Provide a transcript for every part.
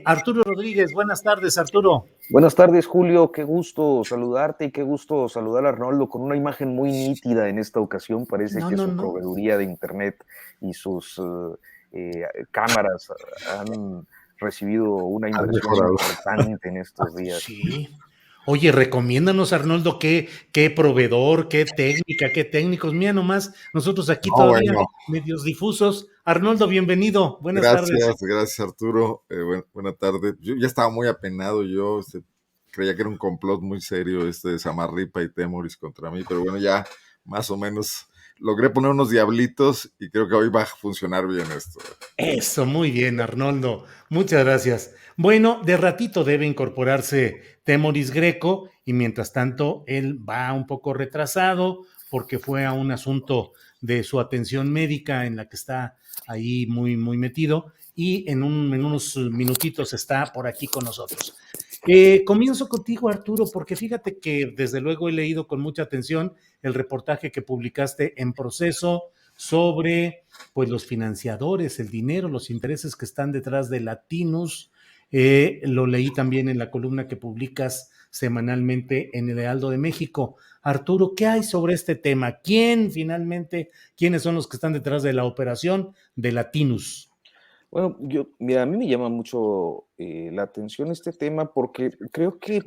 Arturo Rodríguez, buenas tardes, Arturo. Buenas tardes, Julio. Qué gusto saludarte y qué gusto saludar a Arnoldo con una imagen muy nítida en esta ocasión. Parece No, que no, su no. proveeduría de internet y sus cámaras han recibido una Han inversión mejorado. importante en estos días. Sí. Oye, recomiéndanos, Arnoldo, qué proveedor, qué técnica, qué técnicos. Mira nomás, nosotros aquí No, todavía bueno, medios difusos. Arnoldo, bienvenido. Buenas tardes. gracias Arturo. Buena tarde. Yo ya estaba muy apenado, creía que era un complot muy serio de Samarripa y Temoris contra mí, pero bueno, ya más o menos logré poner unos diablitos y creo que hoy va a funcionar bien esto. Eso, muy bien, Arnoldo. Muchas gracias. Bueno, de ratito debe incorporarse Temoris Greco y mientras tanto él va un poco retrasado porque fue a un asunto de su atención médica en la que está ahí muy metido y en unos minutitos está por aquí con nosotros. Comienzo contigo, Arturo, porque fíjate que desde luego he leído con mucha atención el reportaje que publicaste en Proceso sobre pues los financiadores, el dinero, los intereses que están detrás de Latinus. Lo leí también en la columna que publicas semanalmente en el Heraldo de México. Arturo, ¿qué hay sobre este tema? ¿Quiénes son los que están detrás de la operación de Latinus? Bueno, mira, a mí me llama mucho la atención este tema porque creo que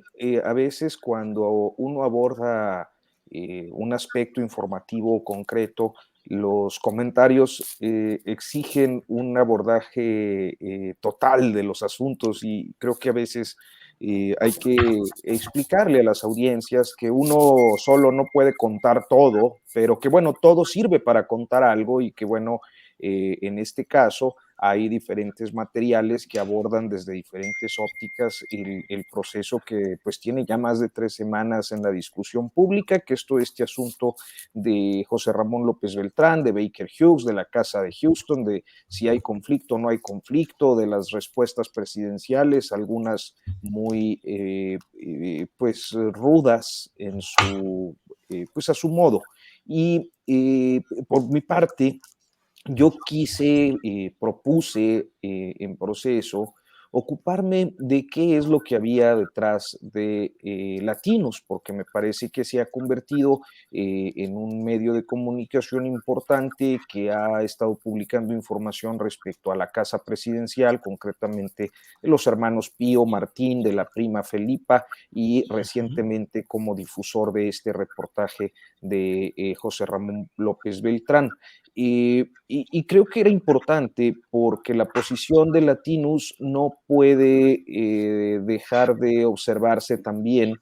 a veces cuando uno aborda un aspecto informativo concreto, los comentarios exigen un abordaje total de los asuntos y creo que a veces hay que explicarle a las audiencias que uno solo no puede contar todo, pero que bueno, todo sirve para contar algo y que bueno, en este caso hay diferentes materiales que abordan desde diferentes ópticas el proceso que pues tiene ya más de 3 semanas en la discusión pública, que es todo este asunto de José Ramón López Beltrán, de Baker Hughes, de la Casa de Houston, de si hay conflicto o no hay conflicto, de las respuestas presidenciales, algunas muy pues rudas en pues a su modo. Y por mi parte, yo propuse en Proceso ocuparme de qué es lo que había detrás de Latinos, porque me parece que se ha convertido en un medio de comunicación importante que ha estado publicando información respecto a la casa presidencial, concretamente de los hermanos Pío Martín, de la prima Felipa, y recientemente como difusor de este reportaje de José Ramón López Beltrán. Y creo que era importante porque la posición de Latinus no puede dejar de observarse también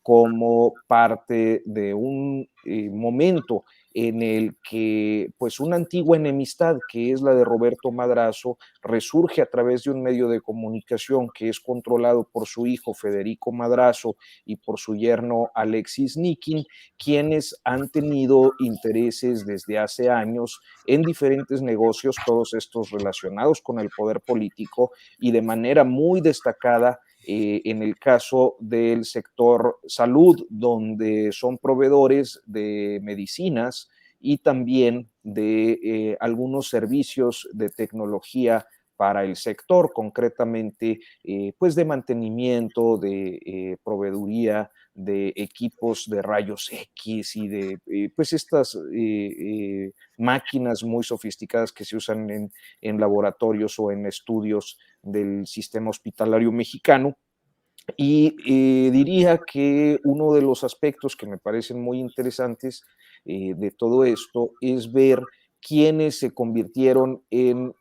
como parte de un momento en el que pues una antigua enemistad que es la de Roberto Madrazo resurge a través de un medio de comunicación que es controlado por su hijo Federico Madrazo y por su yerno Alexis Nikin, quienes han tenido intereses desde hace años en diferentes negocios, todos estos relacionados con el poder político y de manera muy destacada en el caso del sector salud, donde son proveedores de medicinas y también de algunos servicios de tecnología para el sector, concretamente pues de mantenimiento, de proveeduría de equipos de rayos X y de pues estas máquinas muy sofisticadas que se usan en laboratorios o en estudios del sistema hospitalario mexicano. Y diría que uno de los aspectos que me parecen muy interesantes de todo esto es ver quiénes se convirtieron en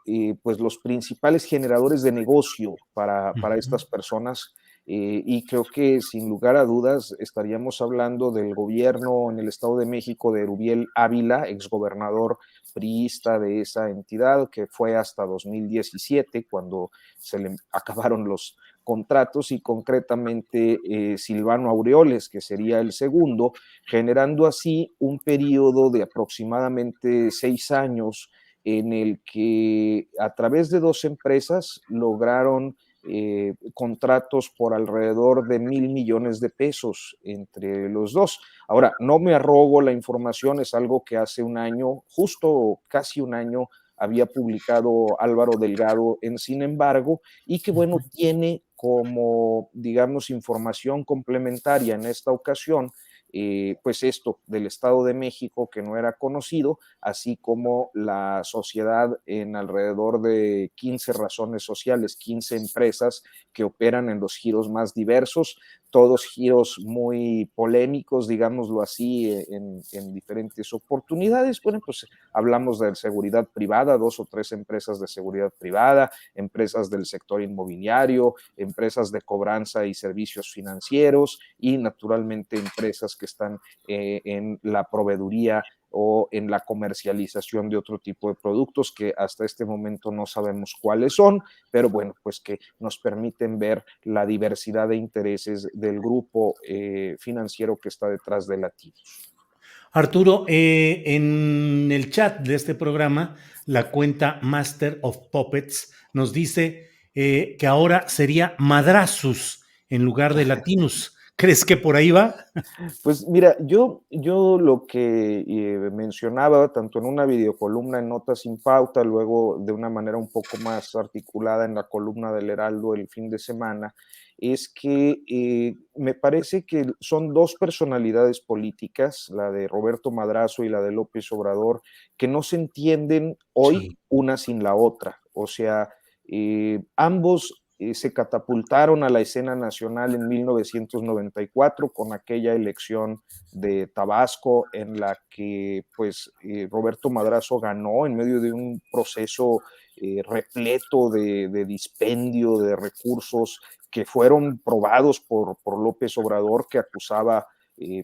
pues los principales generadores de negocio para estas personas. Y creo que sin lugar a dudas estaríamos hablando del gobierno en el Estado de México de Erubiel Ávila, exgobernador priista de esa entidad, que fue hasta 2017, cuando se le acabaron los contratos, y concretamente Silvano Aureoles, que sería el segundo, generando así un periodo de aproximadamente 6 años en el que a través de dos empresas lograron contratos por alrededor de 1,000 millones de pesos entre los dos. Ahora, no me arrogo la información, es algo que hace un año, justo casi un año, había publicado Álvaro Delgado en Sin embargo, y que bueno, tiene como, digamos, información complementaria en esta ocasión, pues esto del Estado de México que no era conocido, así como la sociedad en alrededor de 15 razones sociales, 15 empresas que operan en los giros más diversos, todos giros muy polémicos, digámoslo así, en diferentes oportunidades. Bueno, pues hablamos de seguridad privada, 2 o 3 empresas de seguridad privada, empresas del sector inmobiliario, empresas de cobranza y servicios financieros y naturalmente empresas que están en la proveeduría o en la comercialización de otro tipo de productos que hasta este momento no sabemos cuáles son, pero bueno, pues que nos permiten ver la diversidad de intereses del grupo financiero que está detrás de Latinos. Arturo, en el chat de este programa, la cuenta Master of Puppets nos dice que ahora sería Madrazus en lugar de Latinus. ¿Crees que por ahí va? Pues mira, yo lo que mencionaba tanto en una videocolumna en Notas sin Pauta, luego de una manera un poco más articulada en la columna del Heraldo el fin de semana, es que me parece que son dos personalidades políticas, la de Roberto Madrazo y la de López Obrador, que no se entienden hoy Sí. una sin la otra. O sea, ambos se catapultaron a la escena nacional en 1994 con aquella elección de Tabasco en la que pues Roberto Madrazo ganó en medio de un proceso repleto de dispendio de recursos que fueron probados por López Obrador, que acusaba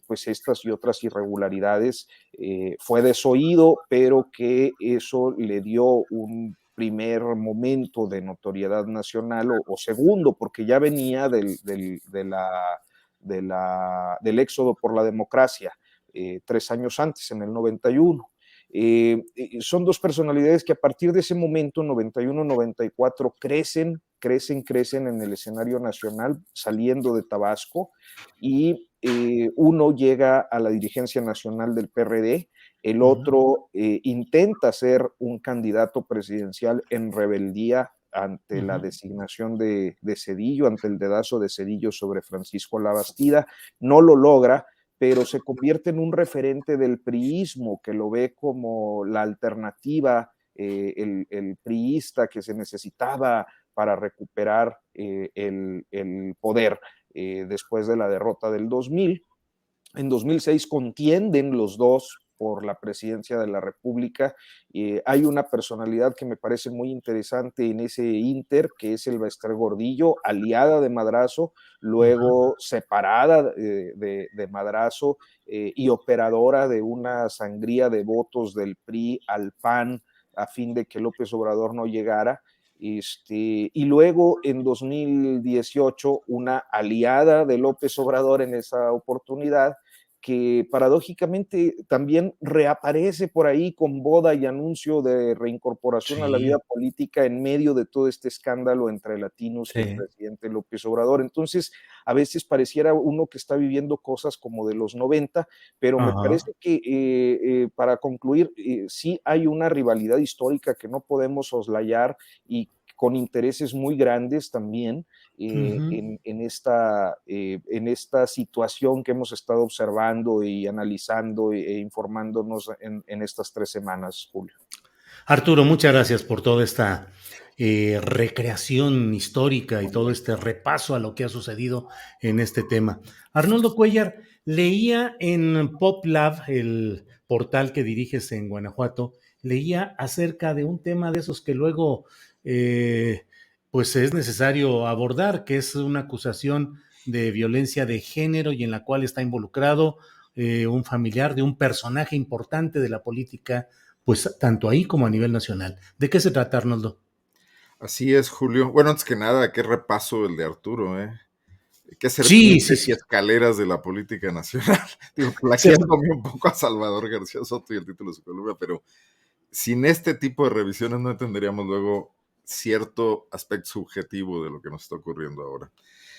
pues estas y otras irregularidades. Fue desoído, pero que eso le dio un primer momento de notoriedad nacional o segundo, porque ya venía del éxodo por la democracia 3 años antes, en el 91. Son dos personalidades que a partir de ese momento, 91-94, crecen en el escenario nacional saliendo de Tabasco y uno llega a la dirigencia nacional del PRD, el otro intenta ser un candidato presidencial en rebeldía ante la designación de Zedillo, ante el dedazo de Zedillo sobre Francisco Labastida, no lo logra, pero se convierte en un referente del priismo, que lo ve como la alternativa, el priista que se necesitaba para recuperar el poder después de la derrota del 2000. En 2006 contienden los dos por la presidencia de la República. Hay una personalidad que me parece muy interesante en ese inter, que es Elba Gordillo, aliada de Madrazo, luego separada de Madrazo y operadora de una sangría de votos del PRI al PAN a fin de que López Obrador no llegara. Y luego en 2018 una aliada de López Obrador en esa oportunidad, que paradójicamente también reaparece por ahí con boda y anuncio de reincorporación a la vida Sí, política en medio de todo este escándalo entre Latinos y el sí. presidente López Obrador. Entonces, a veces pareciera uno que está viviendo cosas como de los 90, pero me Ajá. parece que para concluir, sí hay una rivalidad histórica que no podemos soslayar y con intereses muy grandes también Ujú. en esta situación que hemos estado observando y analizando e informándonos en estas 3 semanas, Julio. Arturo, muchas gracias por toda esta recreación histórica y todo este repaso a lo que ha sucedido en este tema. Arnoldo Cuellar, leía en PopLab, el portal que diriges en Guanajuato, leía acerca de un tema de esos que luego pues es necesario abordar, que es una acusación de violencia de género y en la cual está involucrado un familiar de un personaje importante de la política pues tanto ahí como a nivel nacional. ¿De qué se trata, Arnoldo? Así es, Julio. Bueno, antes que nada, qué repaso el de Arturo, ¿eh? Qué Sí, sí, serpientes y sí. escaleras de la política nacional. Digo, Se, plagiándome un poco a Salvador García Soto y el título de su columna, pero sin este tipo de revisiones no entenderíamos luego cierto aspecto subjetivo de lo que nos está ocurriendo ahora.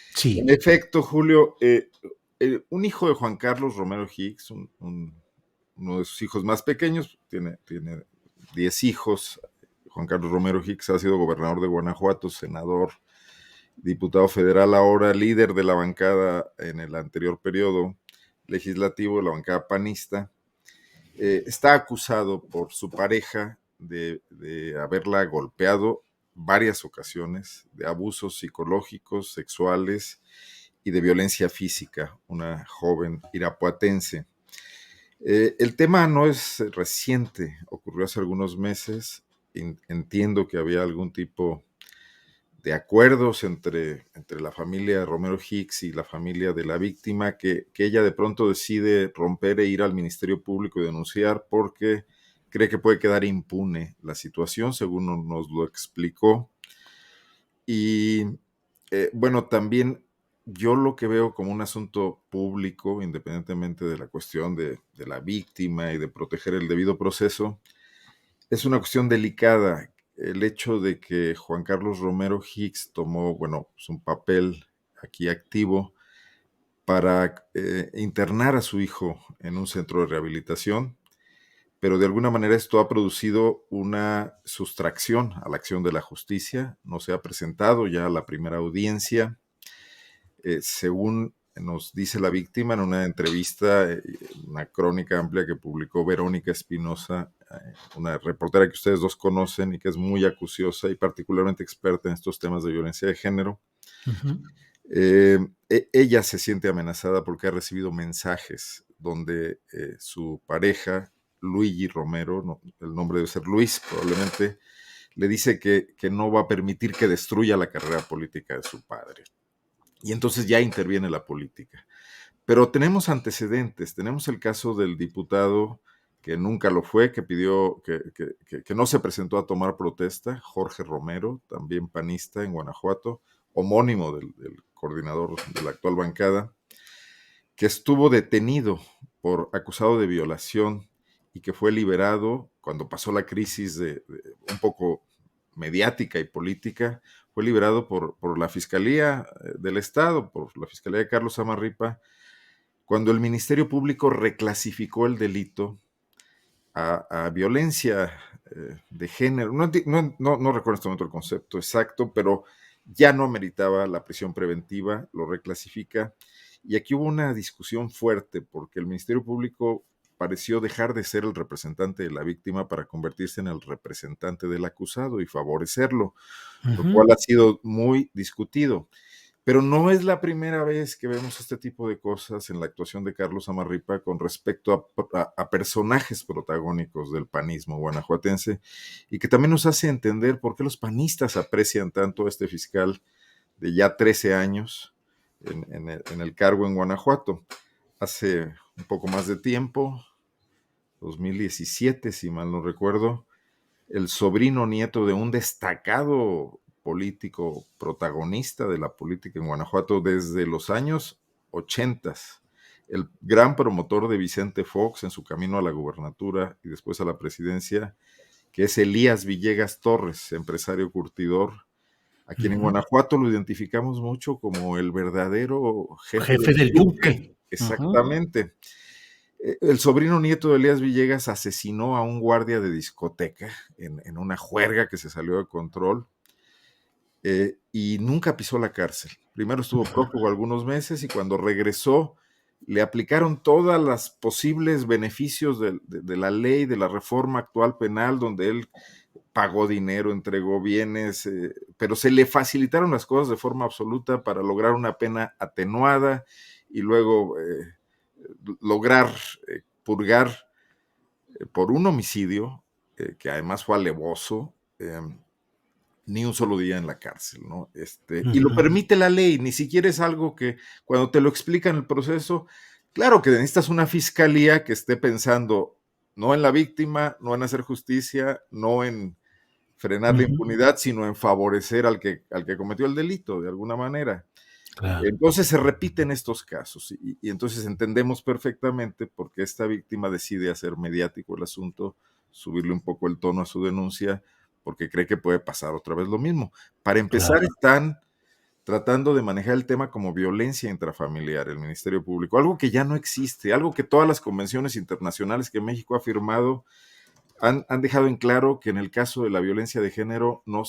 En sí. efecto, Julio, un hijo de Juan Carlos Romero Hicks, uno de sus hijos más pequeños, tiene 10 hijos, Juan Carlos Romero Hicks ha sido gobernador de Guanajuato, senador, diputado federal, ahora líder de la bancada en el anterior periodo legislativo, la bancada panista. Está acusado por su pareja de haberla golpeado varias ocasiones, de abusos psicológicos, sexuales y de violencia física, una joven irapuatense. El tema no es reciente, ocurrió hace algunos meses. Entiendo que había algún tipo de acuerdos entre la familia Romero Hicks y la familia de la víctima, que ella de pronto decide romper e ir al Ministerio Público y denunciar porque cree que puede quedar impune la situación, según nos lo explicó. Y bueno, también yo lo que veo como un asunto público, independientemente de la cuestión de la víctima y de proteger el debido proceso, es una cuestión delicada. El hecho de que Juan Carlos Romero Hicks tomó, bueno, pues un papel aquí activo para internar a su hijo en un centro de rehabilitación, pero de alguna manera esto ha producido una sustracción a la acción de la justicia. No se ha presentado ya la primera audiencia. Según nos dice la víctima en una entrevista, una crónica amplia que publicó Verónica Espinosa, una reportera que ustedes dos conocen y que es muy acuciosa y particularmente experta en estos temas de violencia de género. Ella se siente amenazada porque ha recibido mensajes donde su pareja, Luigi Romero, no, el nombre debe ser Luis probablemente, le dice que no va a permitir que destruya la carrera política de su padre. Y entonces ya interviene la política. Pero tenemos antecedentes, tenemos el caso del diputado que nunca lo fue, que pidió, que no se presentó a tomar protesta, Jorge Romero, también panista en Guanajuato, homónimo del coordinador de la actual bancada, que estuvo detenido por acusado de violación y que fue liberado cuando pasó la crisis un poco mediática y política, fue liberado por la Fiscalía del Estado, por la Fiscalía de Carlos Samarripa, cuando el Ministerio Público reclasificó el delito a violencia de género. No recuerdo en este momento el concepto exacto, pero ya no meritaba la prisión preventiva, lo reclasifica. Y aquí hubo una discusión fuerte porque el Ministerio Público pareció dejar de ser el representante de la víctima para convertirse en el representante del acusado y favorecerlo, lo cual ha sido muy discutido. Pero no es la primera vez que vemos este tipo de cosas en la actuación de Carlos Samarripa con respecto a personajes protagónicos del panismo guanajuatense, y que también nos hace entender por qué los panistas aprecian tanto a este fiscal de ya 13 años en el cargo en Guanajuato. Hace un poco más de tiempo, 2017, si mal no recuerdo, el sobrino nieto de un destacado político protagonista de la política en Guanajuato desde los años 80, el gran promotor de Vicente Fox en su camino a la gubernatura y después a la presidencia, que es Elías Villegas Torres, empresario curtidor, a quien en Guanajuato lo identificamos mucho como el verdadero jefe del Yunque. Exactamente. El sobrino nieto de Elías Villegas asesinó a un guardia de discoteca en una juerga que se salió de control, y nunca pisó la cárcel. Primero estuvo prófugo algunos meses y cuando regresó le aplicaron todas las posibles beneficios de la ley, de la reforma actual penal, donde él pagó dinero, entregó bienes, pero se le facilitaron las cosas de forma absoluta para lograr una pena atenuada y luego lograr purgar por un homicidio que además fue alevoso, ni un solo día en la cárcel, ¿no? Y lo permite la ley, ni siquiera es algo que cuando te lo explican el proceso, claro que necesitas una fiscalía que esté pensando no en la víctima, no en hacer justicia, no en frenar la impunidad, sino en favorecer al que cometió el delito de alguna manera. Claro. Entonces se repiten estos casos y entonces entendemos perfectamente por qué esta víctima decide hacer mediático el asunto, subirle un poco el tono a su denuncia, porque cree que puede pasar otra vez lo mismo. Para empezar, claro, están tratando de manejar el tema como violencia intrafamiliar, el Ministerio Público, algo que ya no existe, algo que todas las convenciones internacionales que México ha firmado han dejado en claro que en el caso de la violencia de género no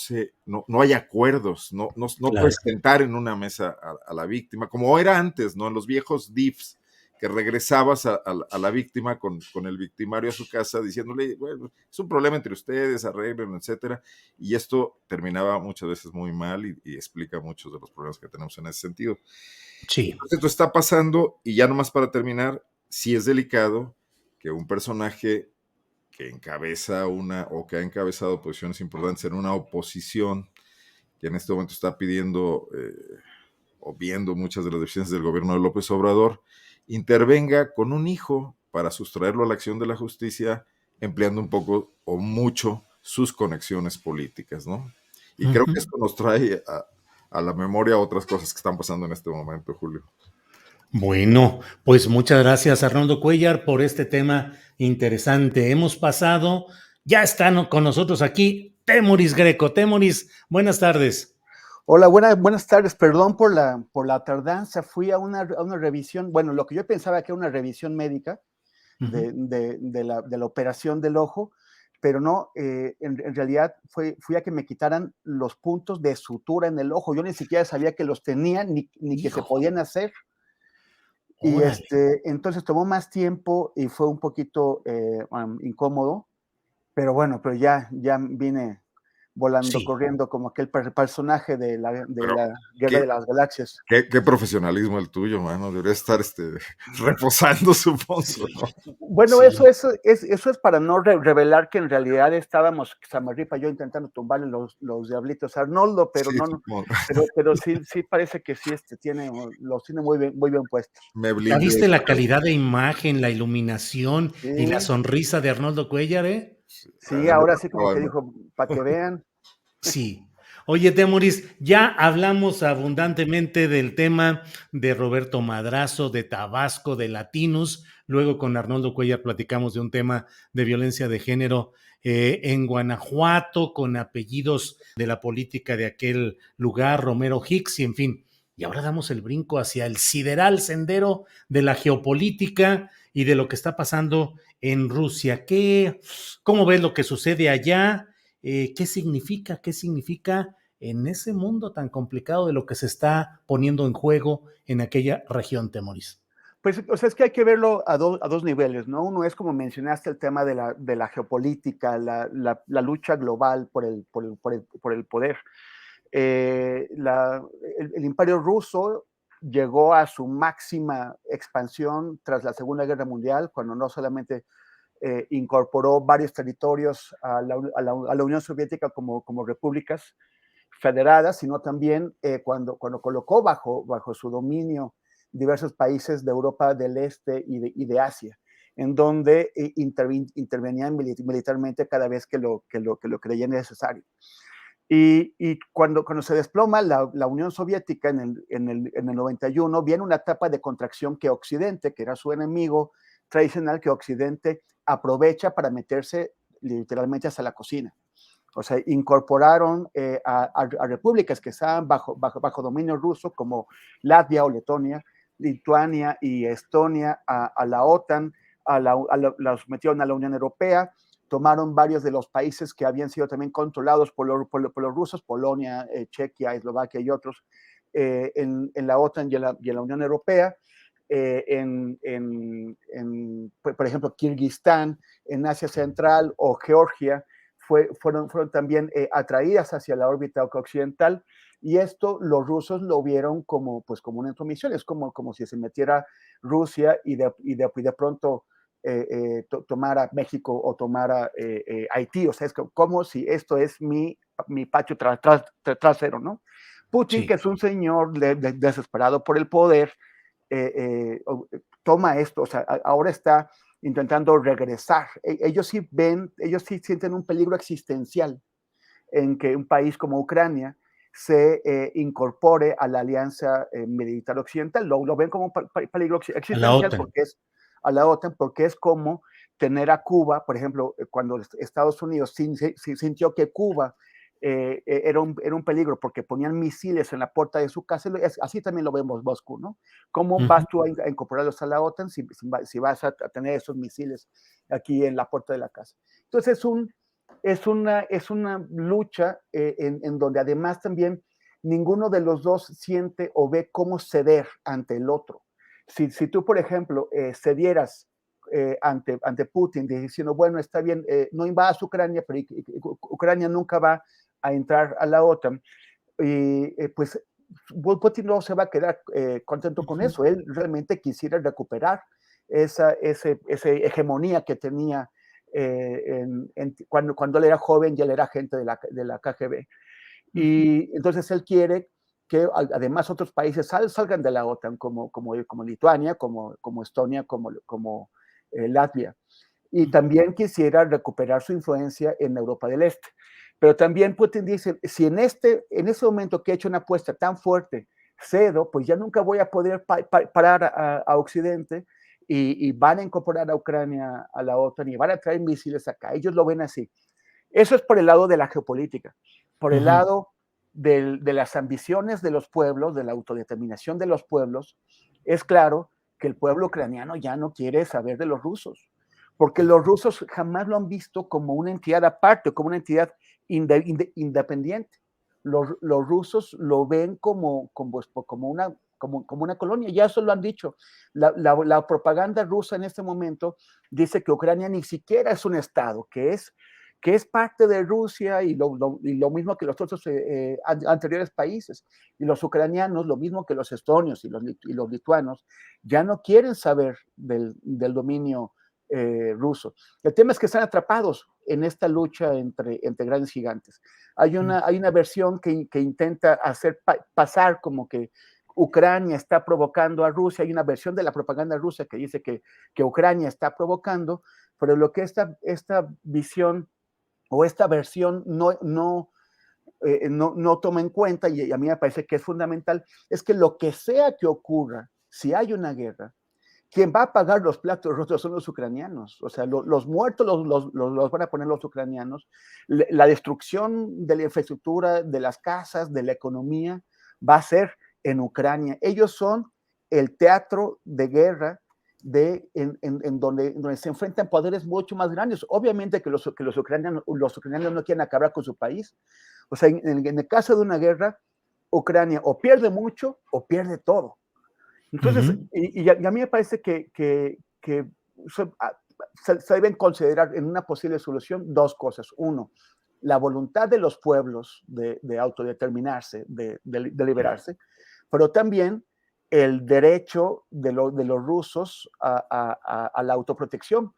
hay acuerdos, no Claro. puedes sentar en una mesa a la víctima, como era antes, ¿no? En los viejos DIFs, que regresabas a la víctima con el victimario a su casa diciéndole, bueno, es un problema entre ustedes, arreglen, etcétera, y esto terminaba muchas veces muy mal y explica muchos de los problemas que tenemos en ese sentido. Sí. Entonces, esto está pasando, y ya nomás para terminar, sí es delicado que un personaje que encabeza o que ha encabezado posiciones importantes en una oposición que en este momento está pidiendo o viendo muchas de las deficiencias del gobierno de López Obrador, intervenga con un hijo para sustraerlo a la acción de la justicia, empleando un poco o mucho sus conexiones políticas, ¿no? Y creo que esto nos trae a la memoria otras cosas que están pasando en este momento, Julio. Bueno, pues muchas gracias, Arnoldo Cuellar, por este tema interesante. Hemos pasado, ya están con nosotros aquí Temoris Greco. Temoris, buenas tardes. Hola, buenas tardes. Perdón por la tardanza. Fui a una revisión, bueno, lo que yo pensaba que era una revisión médica de la operación del ojo, pero no, en realidad fui a que me quitaran los puntos de sutura en el ojo. Yo ni siquiera sabía que los tenía ni que se podían hacer. Y entonces tomó más tiempo y fue un poquito incómodo, pero bueno, pero ya vine volando, corriendo como aquel personaje de la Guerra de las Galaxias. Qué profesionalismo el tuyo, mano. Debería estar reposando, supongo, ¿no? Bueno, sí. eso es para no revelar que en realidad estábamos, Samarripa y yo, intentando tumbarle los diablitos a Arnoldo, pero sí, no, pero sí parece que sí los tiene muy bien puestos. ¿Ya viste la calidad de imagen, la iluminación y la sonrisa de Arnoldo Cuellar, Sí, ahora sí como que dijo, para que vean. Sí. Oye, Temoris, ya hablamos abundantemente del tema de Roberto Madrazo, de Tabasco, de Latinos. Luego con Arnoldo Cuellar platicamos de un tema de violencia de género en Guanajuato, con apellidos de la política de aquel lugar, Romero Hicks, y en fin. Y ahora damos el brinco hacia el sideral sendero de la geopolítica y de lo que está pasando en Rusia. ¿Cómo ves lo que sucede allá? ¿Qué significa en ese mundo tan complicado de lo que se está poniendo en juego en aquella región, Temoris? Pues, o sea, es que hay que verlo a dos niveles, ¿no? Uno es, como mencionaste, el tema de la geopolítica, la lucha global por el poder. El imperio ruso llegó a su máxima expansión tras la Segunda Guerra Mundial, cuando no solamente incorporó varios territorios a la Unión Soviética como repúblicas federadas, sino también cuando colocó bajo su dominio diversos países de Europa del Este y de Asia, en donde intervenían militarmente cada vez que lo creían necesario. Y cuando se desploma la Unión Soviética en el 91, viene una etapa de contracción que Occidente, que era su enemigo tradicional, que Occidente aprovecha para meterse literalmente hasta la cocina. O sea, incorporaron a repúblicas que estaban bajo dominio ruso, como Latvia o Letonia, Lituania y Estonia, a la OTAN, los metieron a la Unión Europea, tomaron varios de los países que habían sido también controlados por los rusos, Polonia, Chequia, Eslovaquia y otros, en la OTAN y en la Unión Europea. Por ejemplo, Kirguistán, en Asia Central, o Georgia, fueron también atraídas hacia la órbita occidental, y esto los rusos lo vieron como una intromisión. Es como si se metiera Rusia y de pronto tomara México o tomara Haití. O sea, es como si esto es mi patio trasero, ¿no? Putin, sí, que es un señor desesperado por el poder, toma esto. O sea, ahora está intentando regresar. Ellos sí sienten un peligro existencial en que un país como Ucrania se incorpore a la alianza militar occidental. Lo ven como un peligro existencial porque es a la OTAN, porque es como tener a Cuba, por ejemplo, cuando Estados Unidos sintió que Cuba era un peligro porque ponían misiles en la puerta de su casa. Así también lo vemos Moscú, ¿no? ¿Cómo vas tú a incorporarlos a la OTAN si vas a tener esos misiles aquí en la puerta de la casa? Entonces es una lucha en donde además también ninguno de los dos siente o ve cómo ceder ante el otro. Si tú, por ejemplo, cedieras ante Putin diciendo, bueno, está bien, no invadas Ucrania, pero Ucrania nunca va a entrar a la OTAN, y pues Putin no se va a quedar contento con eso. Él realmente quisiera recuperar esa hegemonía que tenía cuando él era joven y él era agente de la KGB. Y entonces él quiere que además otros países salgan de la OTAN, como Lituania, como Estonia, como Latvia. Y también quisiera recuperar su influencia en Europa del Este. Pero también Putin dice, si en ese momento que he hecho una apuesta tan fuerte cedo, pues ya nunca voy a poder parar a Occidente y van a incorporar a Ucrania a la OTAN y van a traer misiles acá. Ellos lo ven así. Eso es por el lado de la geopolítica. Por el lado de las ambiciones de los pueblos, de la autodeterminación de los pueblos, es claro que el pueblo ucraniano ya no quiere saber de los rusos, porque los rusos jamás lo han visto como una entidad aparte, como una entidad independiente. Los rusos lo ven como una colonia, ya eso lo han dicho. La propaganda rusa en este momento dice que Ucrania ni siquiera es un estado, que es parte de Rusia y lo mismo que los otros anteriores países. Y los ucranianos, lo mismo que los estonios y los lituanos, ya no quieren saber del dominio ruso. El tema es que están atrapados en esta lucha entre grandes gigantes. Hay una versión que intenta hacer pasar como que Ucrania está provocando a Rusia. Hay una versión de la propaganda rusa que dice que Ucrania está provocando, pero lo que esta visión o esta versión no toma en cuenta, y a mí me parece que es fundamental, es que lo que sea que ocurra, si hay una guerra, quien va a pagar los platos rotos son los ucranianos. O sea, los muertos los van a poner los ucranianos. La destrucción de la infraestructura, de las casas, de la economía, va a ser en Ucrania. Ellos son el teatro de guerra en donde se enfrentan poderes mucho más grandes. Obviamente que los ucranianos no quieren acabar con su país. O sea, en el caso de una guerra, Ucrania o pierde mucho o pierde todo. Entonces, y a mí me parece que se deben considerar en una posible solución dos cosas. Uno, la voluntad de los pueblos de autodeterminarse, de liberarse, pero también el derecho de los rusos a la autoprotección,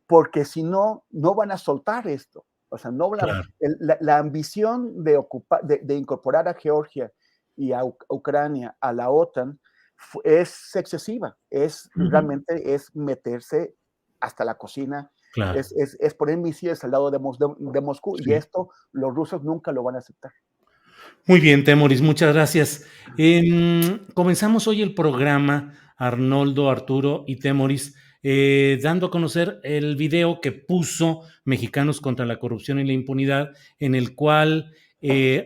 porque si no, no van a soltar esto. O sea, la ambición de incorporar a Georgia y a Ucrania a la OTAN es excesiva, realmente es meterse hasta la cocina, es poner misiles al lado de Moscú, y esto los rusos nunca lo van a aceptar. Muy bien, Temoris, muchas gracias. Comenzamos hoy el programa, Arnoldo, Arturo y Temoris, dando a conocer el video que puso Mexicanos contra la Corrupción y la Impunidad, en el cual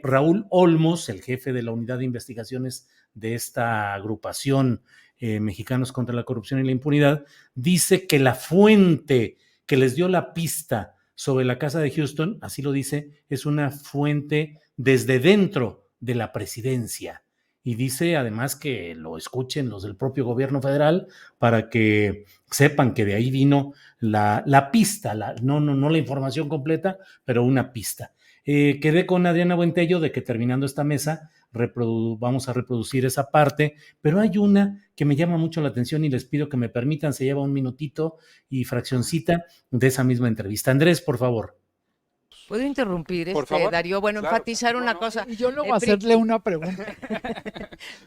Raúl Olmos, el jefe de la unidad de investigaciones de esta agrupación, Mexicanos contra la Corrupción y la Impunidad, dice que la fuente que les dio la pista sobre la casa de Houston, así lo dice, es una fuente desde dentro de la presidencia. Y dice además que lo escuchen los del propio gobierno federal para que sepan que de ahí vino la pista, no la información completa, pero una pista. Quedé con Adriana Buentello de que terminando esta mesa vamos a reproducir esa parte, pero hay una que me llama mucho la atención y les pido que me permitan, se lleva un minutito y fraccioncita de esa misma entrevista. Andrés, por favor. ¿Puedo interrumpir, Por favor. Darío? Bueno, Claro. enfatizar una cosa. Y yo le voy a hacerle una pregunta.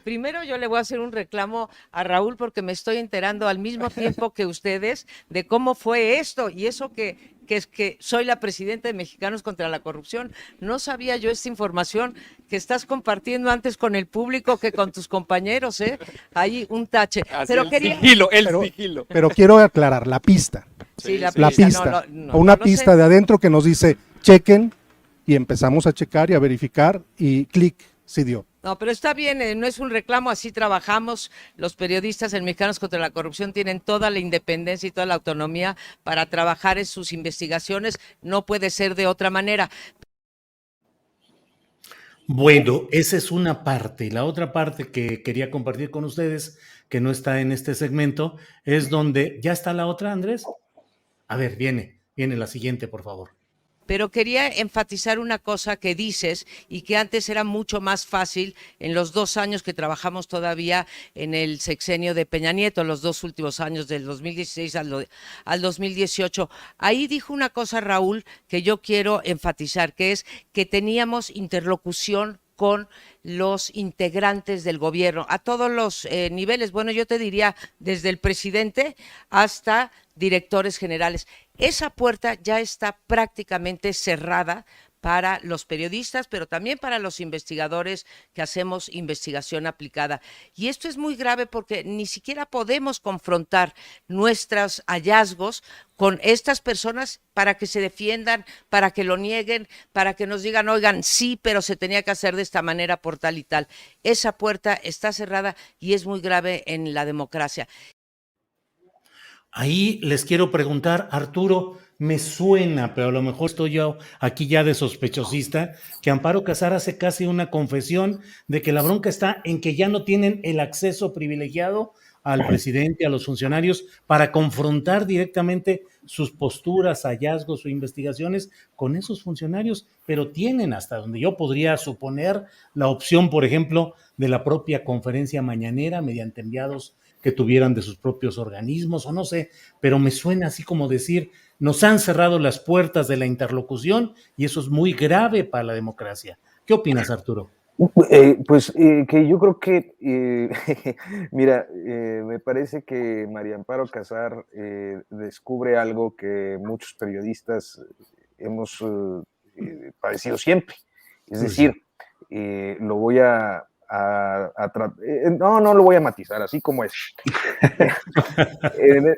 Primero yo le voy a hacer un reclamo a Raúl porque me estoy enterando al mismo tiempo que ustedes de cómo fue esto y eso que es que soy la presidenta de Mexicanos contra la Corrupción. No sabía yo esta información que estás compartiendo antes con el público que con tus compañeros, ¿eh? Hay un tache. Así Pero el quería... sigilo, Pero- sigilo. Pero quiero aclarar, la pista. Sí, La pista. no Una lo pista sé. de adentro que nos dice, chequen y empezamos a checar y a verificar y clic, sí dio. No, pero está bien, no es un reclamo, así trabajamos. Los periodistas en Mexicanos contra la Corrupción tienen toda la independencia y toda la autonomía para trabajar en sus investigaciones, no puede ser de otra manera. Bueno, esa es una parte. La otra parte que quería compartir con ustedes, que no está en este segmento, es donde, ¿ya está la otra, Andrés? A ver, viene la siguiente, por favor. Pero quería enfatizar una cosa que dices y que antes era mucho más fácil en los 2 años que trabajamos todavía en el sexenio de Peña Nieto, los 2 últimos años del 2016 al 2018. Ahí dijo una cosa, Raúl, que yo quiero enfatizar, que es que teníamos interlocución con los integrantes del gobierno a todos los niveles. Bueno, yo te diría desde el presidente hasta directores generales. Esa puerta ya está prácticamente cerrada para los periodistas, pero también para los investigadores que hacemos investigación aplicada. Y esto es muy grave porque ni siquiera podemos confrontar nuestros hallazgos con estas personas para que se defiendan, para que lo nieguen, para que nos digan, oigan, sí, pero se tenía que hacer de esta manera por tal y tal. Esa puerta está cerrada y es muy grave en la democracia. Ahí les quiero preguntar, Arturo, me suena, pero a lo mejor estoy yo aquí ya de sospechosista, que Amparo Casar hace casi una confesión de que la bronca está en que ya no tienen el acceso privilegiado al presidente, a los funcionarios, para confrontar directamente sus posturas, hallazgos o investigaciones con esos funcionarios, pero tienen, hasta donde yo podría suponer, la opción, por ejemplo, de la propia conferencia mañanera mediante enviados que tuvieran de sus propios organismos, o no sé, pero me suena así como decir, nos han cerrado las puertas de la interlocución y eso es muy grave para la democracia. ¿Qué opinas, Arturo? Que yo creo que, mira, me parece que María Amparo Casar descubre algo que muchos periodistas hemos padecido siempre. Es decir, lo voy no lo voy a matizar, así como es.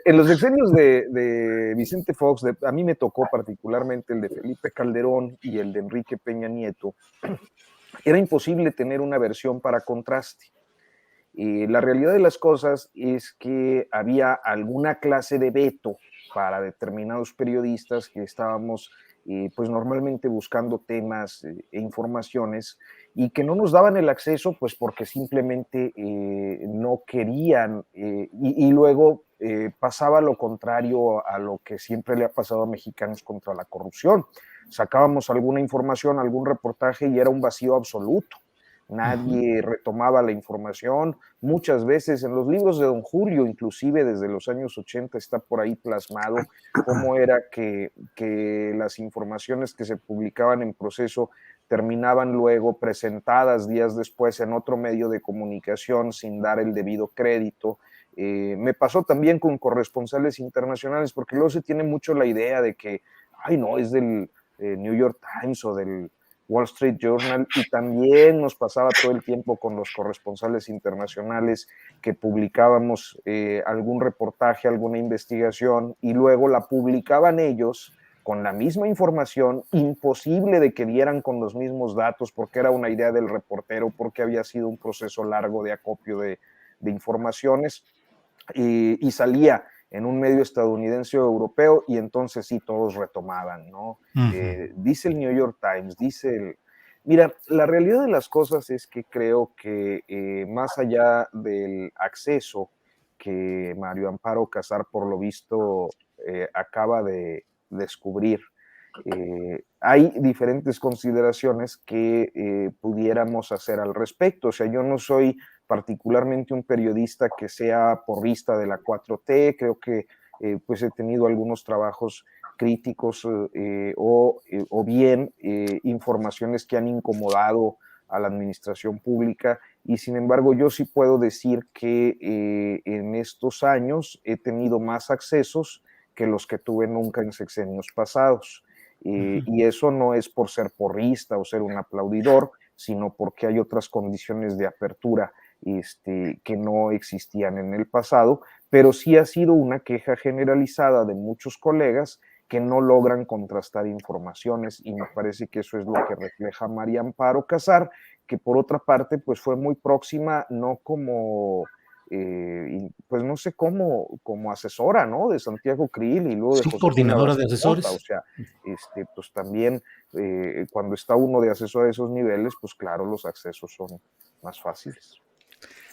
En los sexenios de Vicente Fox, a mí me tocó particularmente el de Felipe Calderón y el de Enrique Peña Nieto. Era imposible tener una versión para contraste. La realidad de las cosas es que había alguna clase de veto para determinados periodistas que estábamos pues normalmente buscando temas e informaciones y que no nos daban el acceso pues porque simplemente no querían y luego pasaba lo contrario a lo que siempre le ha pasado a Mexicanos contra la corrupción. Sacábamos alguna información, algún reportaje y era un vacío absoluto. Nadie retomaba la información. Muchas veces en los libros de Don Julio, inclusive desde los años 80, está por ahí plasmado cómo era que las informaciones que se publicaban en proceso terminaban luego presentadas días después en otro medio de comunicación sin dar el debido crédito. Me pasó también con corresponsales internacionales, porque luego se tiene mucho la idea de que, ay no, es del New York Times o del Wall Street Journal, y también nos pasaba todo el tiempo con los corresponsales internacionales que publicábamos algún reportaje, alguna investigación, y luego la publicaban ellos con la misma información, imposible de que dieran con los mismos datos, porque era una idea del reportero, porque había sido un proceso largo de acopio de informaciones, y salía en un medio estadounidense o europeo, y entonces sí, todos retomaban, ¿no? Dice el New York Times, Mira, la realidad de las cosas es que creo que más allá del acceso que Mario Amparo Casar, por lo visto, acaba de descubrir, hay diferentes consideraciones que pudiéramos hacer al respecto. O sea, yo no soy particularmente un periodista que sea porrista de la 4T, creo que pues he tenido algunos trabajos críticos o bien informaciones que han incomodado a la administración pública, y sin embargo yo sí puedo decir que en estos años he tenido más accesos que los que tuve nunca en sexenios pasados. Y eso no es por ser porrista o ser un aplaudidor, sino porque hay otras condiciones de apertura que no existían en el pasado, pero sí ha sido una queja generalizada de muchos colegas que no logran contrastar informaciones, y me parece que eso es lo que refleja María Amparo Casar, que por otra parte pues fue muy próxima, no como, pues no sé como asesora, ¿no? De Santiago Krill y luego de Sí, Josefina coordinadora de Vázquez Mota, o asesores. sea, pues también cuando está uno de asesor a esos niveles, pues claro, los accesos son más fáciles.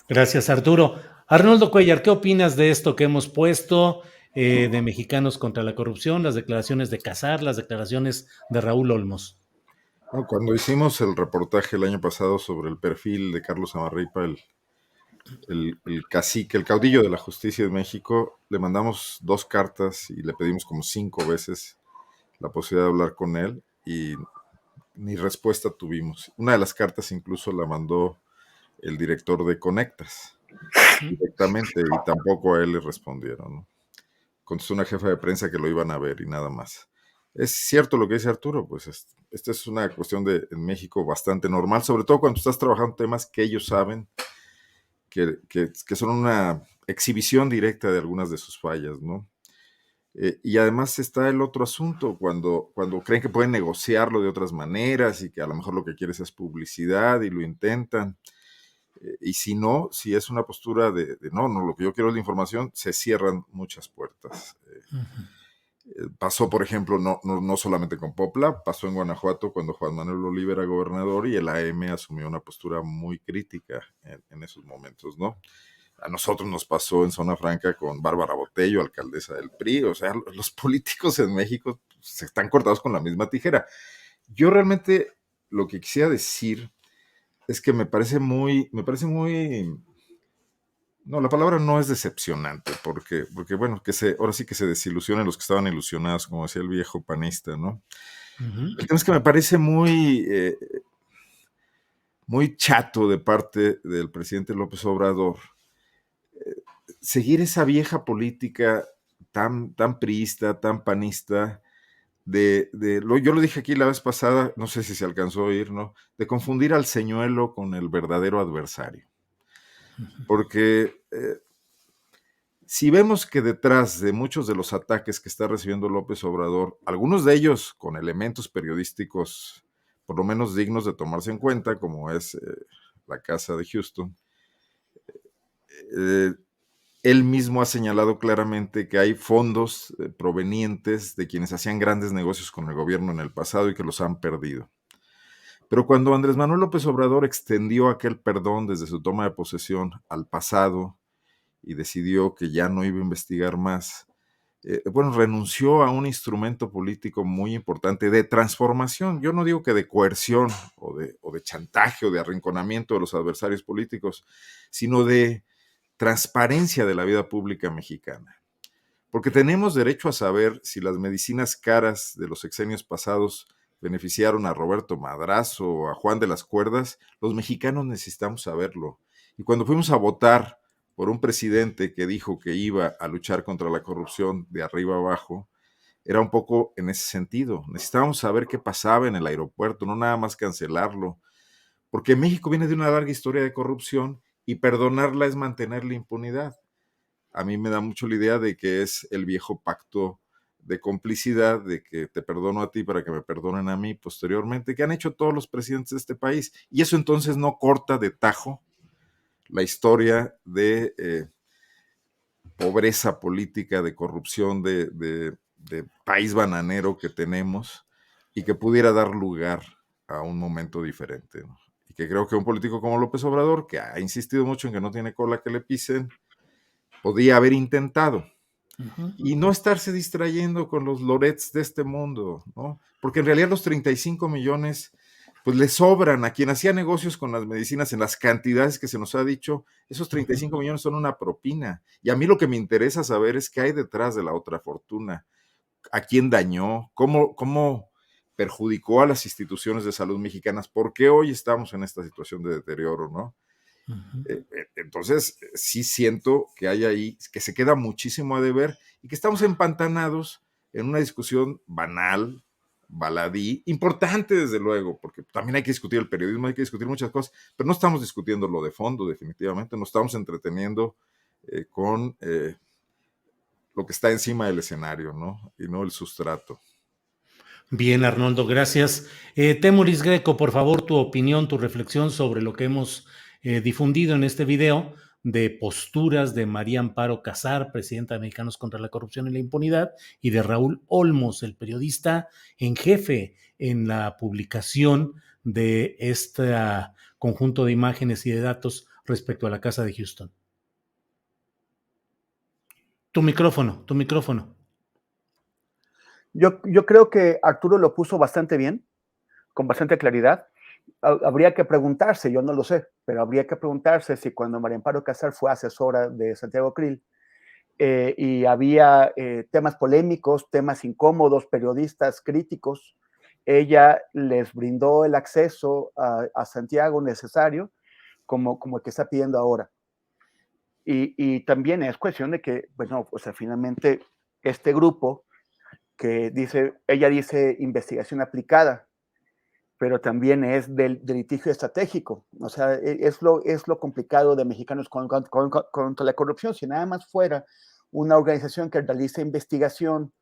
Gracias, Arturo. Arnoldo Cuellar, ¿qué opinas de esto que hemos puesto de Mexicanos contra la Corrupción, las declaraciones de Casar, las declaraciones de Raúl Olmos? Bueno, cuando hicimos el reportaje el año pasado sobre el perfil de Carlos Amarripa, el cacique, el caudillo de la justicia de México, le mandamos 2 cartas y le pedimos como 5 veces la posibilidad de hablar con él y ni respuesta tuvimos. Una de las cartas incluso la mandó el director de Conectas directamente y tampoco a él le respondieron, ¿no? Contestó una jefa de prensa que lo iban a ver y nada más. Es cierto lo que dice Arturo, pues esta es una cuestión en México bastante normal, sobre todo cuando estás trabajando temas que ellos saben que son una exhibición directa de algunas de sus fallas, ¿no? Y además está el otro asunto, cuando creen que pueden negociarlo de otras maneras y que a lo mejor lo que quieres es publicidad y lo intentan. Y si no, si es una postura de no, lo que yo quiero es la información, se cierran muchas puertas. Pasó, por ejemplo, no solamente con Popla, pasó en Guanajuato cuando Juan Manuel Oliva era gobernador y el AM asumió una postura muy crítica en esos momentos, ¿no? A nosotros nos pasó en Zona Franca con Bárbara Botello, alcaldesa del PRI. O sea, los políticos en México se están cortados con la misma tijera. Yo realmente lo que quisiera decir es que me parece muy, no, la palabra no es decepcionante, porque bueno, ahora sí que se desilusionen los que estaban ilusionados, como decía el viejo panista, ¿no? Ujú. El tema es que me parece muy chato de parte del presidente López Obrador seguir esa vieja política tan priista, tan panista, yo lo dije aquí la vez pasada, no sé si se alcanzó a oír, ¿no? De confundir al señuelo con el verdadero adversario. Porque si vemos que detrás de muchos de los ataques que está recibiendo López Obrador, algunos de ellos con elementos periodísticos por lo menos dignos de tomarse en cuenta, como es la casa de Houston, eh, él mismo ha señalado claramente que hay fondos provenientes de quienes hacían grandes negocios con el gobierno en el pasado y que los han perdido. Pero cuando Andrés Manuel López Obrador extendió aquel perdón desde su toma de posesión al pasado y decidió que ya no iba a investigar más, bueno, renunció a un instrumento político muy importante de transformación. Yo no digo que de coerción o de chantaje o de arrinconamiento de los adversarios políticos, sino de transparencia de la vida pública mexicana. Porque tenemos derecho a saber si las medicinas caras de los sexenios pasados beneficiaron a Roberto Madrazo o a Juan de las Cuerdas. Los mexicanos necesitamos saberlo. Y cuando fuimos a votar por un presidente que dijo que iba a luchar contra la corrupción de arriba abajo, era un poco en ese sentido. Necesitábamos saber qué pasaba en el aeropuerto, no nada más cancelarlo. Porque México viene de una larga historia de corrupción y perdonarla es mantener la impunidad. A mí me da mucho la idea de que es el viejo pacto de complicidad, de que te perdono a ti para que me perdonen a mí posteriormente, que han hecho todos los presidentes de este país. Y eso entonces no corta de tajo la historia de pobreza política, de corrupción, de país bananero que tenemos y que pudiera dar lugar a un momento diferente, ¿no? Y que creo que un político como López Obrador, que ha insistido mucho en que no tiene cola que le pisen, podía haber intentado. Ujú. Y no estarse distrayendo con los lorets de este mundo, ¿no? Porque en realidad los 35 millones, pues le sobran a quien hacía negocios con las medicinas en las cantidades que se nos ha dicho. Esos 35 millones son una propina. Y a mí lo que me interesa saber es qué hay detrás de la otra fortuna. ¿A quién dañó? ¿Cómo perjudicó a las instituciones de salud mexicanas? ¿Por qué hoy estamos en esta situación de deterioro, no? Entonces, sí siento que hay ahí, que se queda muchísimo a deber y que estamos empantanados en una discusión banal, baladí, importante desde luego, porque también hay que discutir el periodismo, hay que discutir muchas cosas, pero no estamos discutiendo lo de fondo definitivamente, nos estamos entreteniendo con lo que está encima del escenario, ¿no? Y no el sustrato. Bien, Arnoldo, gracias. Temoris Greco, por favor, tu opinión, tu reflexión sobre lo que hemos difundido en este video de posturas de María Amparo Casar, presidenta de Mexicanos contra la Corrupción y la Impunidad, y de Raúl Olmos, el periodista en jefe en la publicación de este conjunto de imágenes y de datos respecto a la Casa de Houston. Tu micrófono, tu micrófono. Yo creo que Arturo lo puso bastante bien, con bastante claridad. Habría que preguntarse, yo no lo sé, pero habría que preguntarse si cuando María Amparo Casar fue asesora de Santiago Krill y había temas polémicos, temas incómodos, periodistas críticos, ella les brindó el acceso a Santiago necesario, como el que está pidiendo ahora. Y también es cuestión de que, bueno, o sea, finalmente este grupo que dice, ella dice investigación aplicada, pero también es del litigio estratégico. O sea, es lo complicado de Mexicanos contra la Corrupción. Si nada más fuera una organización que realiza investigación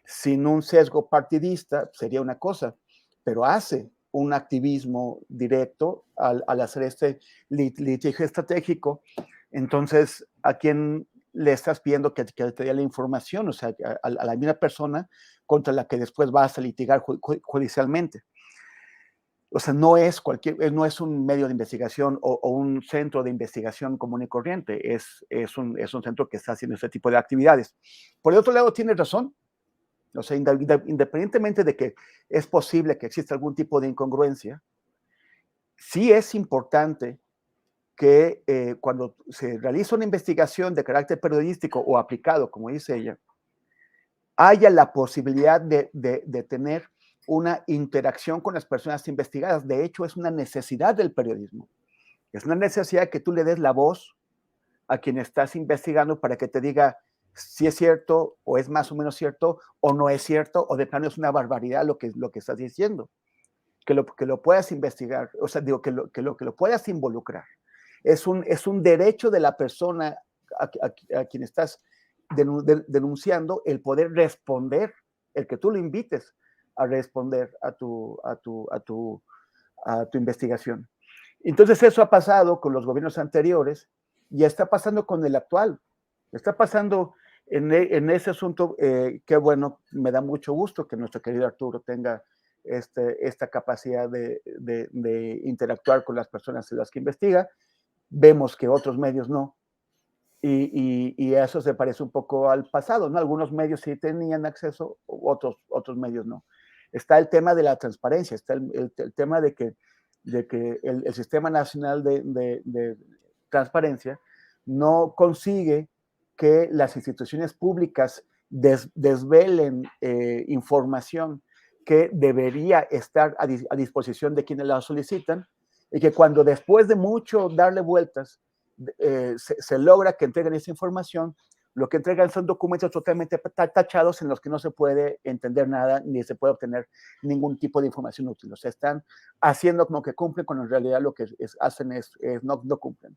sin un sesgo partidista, sería una cosa, pero hace un activismo directo al hacer este litigio estratégico. Entonces, ¿a quién le estás pidiendo que te dé la información? O sea, a la misma persona contra la que después vas a litigar judicialmente. O sea, no es un medio de investigación o un centro de investigación común y corriente, es un centro que está haciendo este tipo de actividades. Por el otro lado, tienes razón. O sea, independientemente de que es posible que exista algún tipo de incongruencia, sí es importante que cuando se realiza una investigación de carácter periodístico o aplicado, como dice ella, haya la posibilidad de tener una interacción con las personas investigadas. De hecho, es una necesidad del periodismo. Es una necesidad que tú le des la voz a quien estás investigando para que te diga si es cierto o es más o menos cierto o no es cierto o de plano es una barbaridad lo que estás diciendo. Que lo puedas investigar, o sea, digo, que lo puedas involucrar. Es un derecho de la persona a quien estás denunciando el poder responder, el que tú lo invites a responder a tu investigación. Entonces eso ha pasado con los gobiernos anteriores y está pasando con el actual. Está pasando en ese asunto. Qué bueno, me da mucho gusto que nuestro querido Arturo tenga esta capacidad de interactuar con las personas en las que investiga. Vemos que otros medios no. Y eso se parece un poco al pasado, ¿no? Algunos medios sí tenían acceso, otros medios no. Está el tema de la transparencia, está el tema de que el Sistema Nacional de Transparencia no consigue que las instituciones públicas desvelen información que debería estar a disposición de quienes la solicitan, y que cuando después de mucho darle vueltas se logra que entreguen esa información, lo que entregan son documentos totalmente tachados en los que no se puede entender nada ni se puede obtener ningún tipo de información útil. O sea, están haciendo como que cumplen cuando en realidad lo que hacen no cumplen.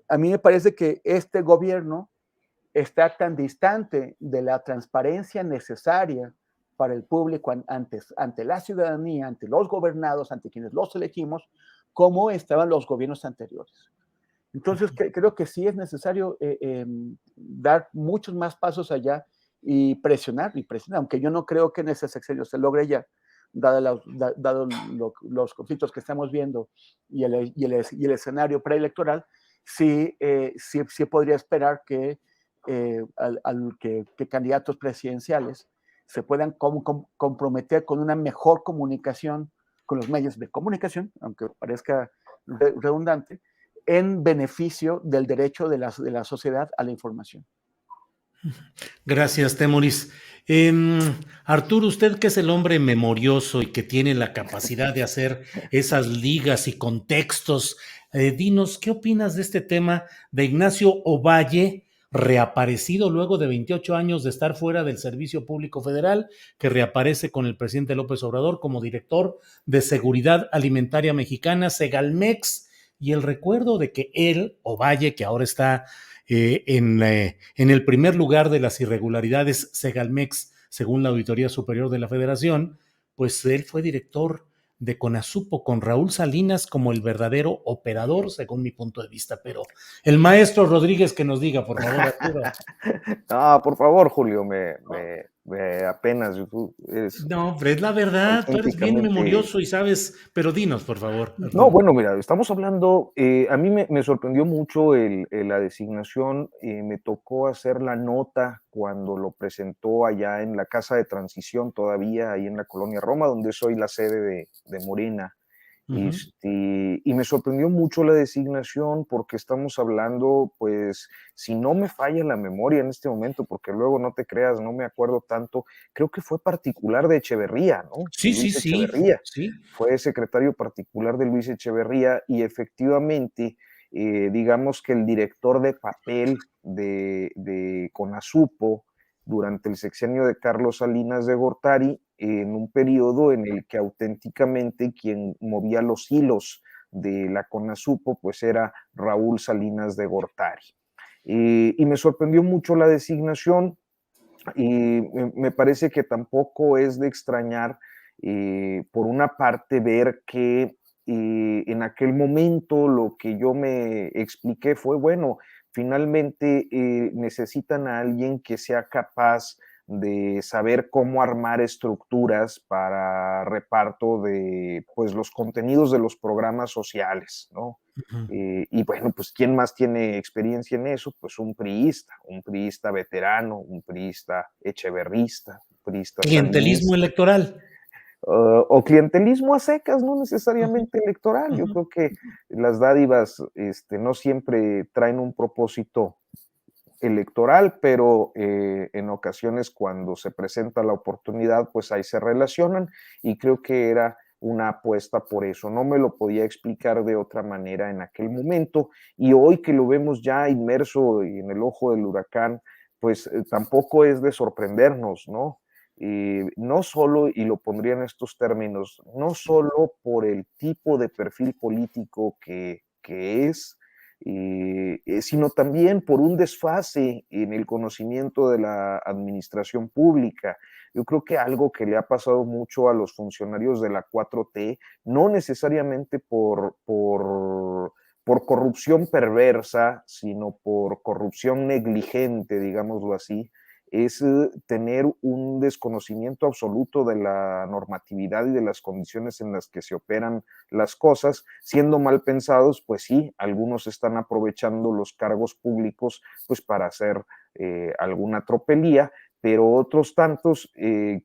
A mí me parece que este gobierno está tan distante de la transparencia necesaria para el público ante la ciudadanía, ante los gobernados, ante quienes los elegimos, como estaban los gobiernos anteriores. Entonces, creo que sí es necesario dar muchos más pasos allá y presionar, aunque yo no creo que en ese sexenio se logre ya, dado los conflictos que estamos viendo y el escenario preelectoral, sí podría esperar que candidatos presidenciales se puedan comprometer con una mejor comunicación con los medios de comunicación, aunque parezca redundante, en beneficio del derecho de la sociedad a la información. Gracias, Temoris. Arturo, usted que es el hombre memorioso y que tiene la capacidad de hacer esas ligas y contextos, dinos, ¿qué opinas de este tema de Ignacio Ovalle, reaparecido luego de 28 años de estar fuera del Servicio Público Federal, que reaparece con el presidente López Obrador como director de Seguridad Alimentaria Mexicana, Segalmex, y el recuerdo de que él, Ovalle, que ahora está en el primer lugar de las irregularidades Segalmex, según la Auditoría Superior de la Federación, pues él fue director de Conasupo con Raúl Salinas como el verdadero operador, según mi punto de vista. Pero el maestro Rodríguez que nos diga, por favor, Arturo. No, por favor, Julio, me apenas. Tú eres No, pero es la verdad, tú eres bien auténticamente. memorioso y sabes, pero dinos, por favor, No, Arturo. bueno, mira, estamos hablando, a mí me sorprendió mucho la designación, me tocó hacer la nota cuando lo presentó allá en la Casa de Transición, todavía ahí en la Colonia Roma, donde soy la sede de Morena. Uh-huh. Y me sorprendió mucho la designación porque estamos hablando, pues, si no me falla la memoria en este momento, porque luego no te creas, no me acuerdo tanto, creo que fue particular de Echeverría, ¿no? Sí, sí, Luis sí, Echeverría. sí. Fue secretario particular de Luis Echeverría y efectivamente, digamos que el director de papel de Conasupo durante el sexenio de Carlos Salinas de Gortari, en un periodo en el que auténticamente quien movía los hilos de la Conasupo pues era Raúl Salinas de Gortari. Y me sorprendió mucho la designación y me parece que tampoco es de extrañar, por una parte, ver que en aquel momento lo que yo me expliqué fue, bueno, finalmente necesitan a alguien que sea capaz de saber cómo armar estructuras para reparto de pues, los contenidos de los programas sociales, ¿no? Uh-huh. Y bueno, pues ¿quién más tiene experiencia en eso? Pues un priista veterano, un priista echeverrista, un priista Clientelismo salinista, electoral. o clientelismo a secas, no necesariamente electoral. Yo Uh-huh. creo que las dádivas no siempre traen un propósito electoral, pero en ocasiones cuando se presenta la oportunidad, pues ahí se relacionan y creo que era una apuesta por eso. No me lo podía explicar de otra manera en aquel momento y hoy que lo vemos ya inmerso en el ojo del huracán, pues tampoco es de sorprendernos, ¿no? No solo, y lo pondría en estos términos, no solo por el tipo de perfil político que es, sino también por un desfase en el conocimiento de la administración pública. Yo creo que algo que le ha pasado mucho a los funcionarios de la 4T, no necesariamente por corrupción perversa, sino por corrupción negligente, digámoslo así, es tener un desconocimiento absoluto de la normatividad y de las condiciones en las que se operan las cosas, siendo mal pensados, pues sí, algunos están aprovechando los cargos públicos pues para hacer alguna tropelía, pero otros tantos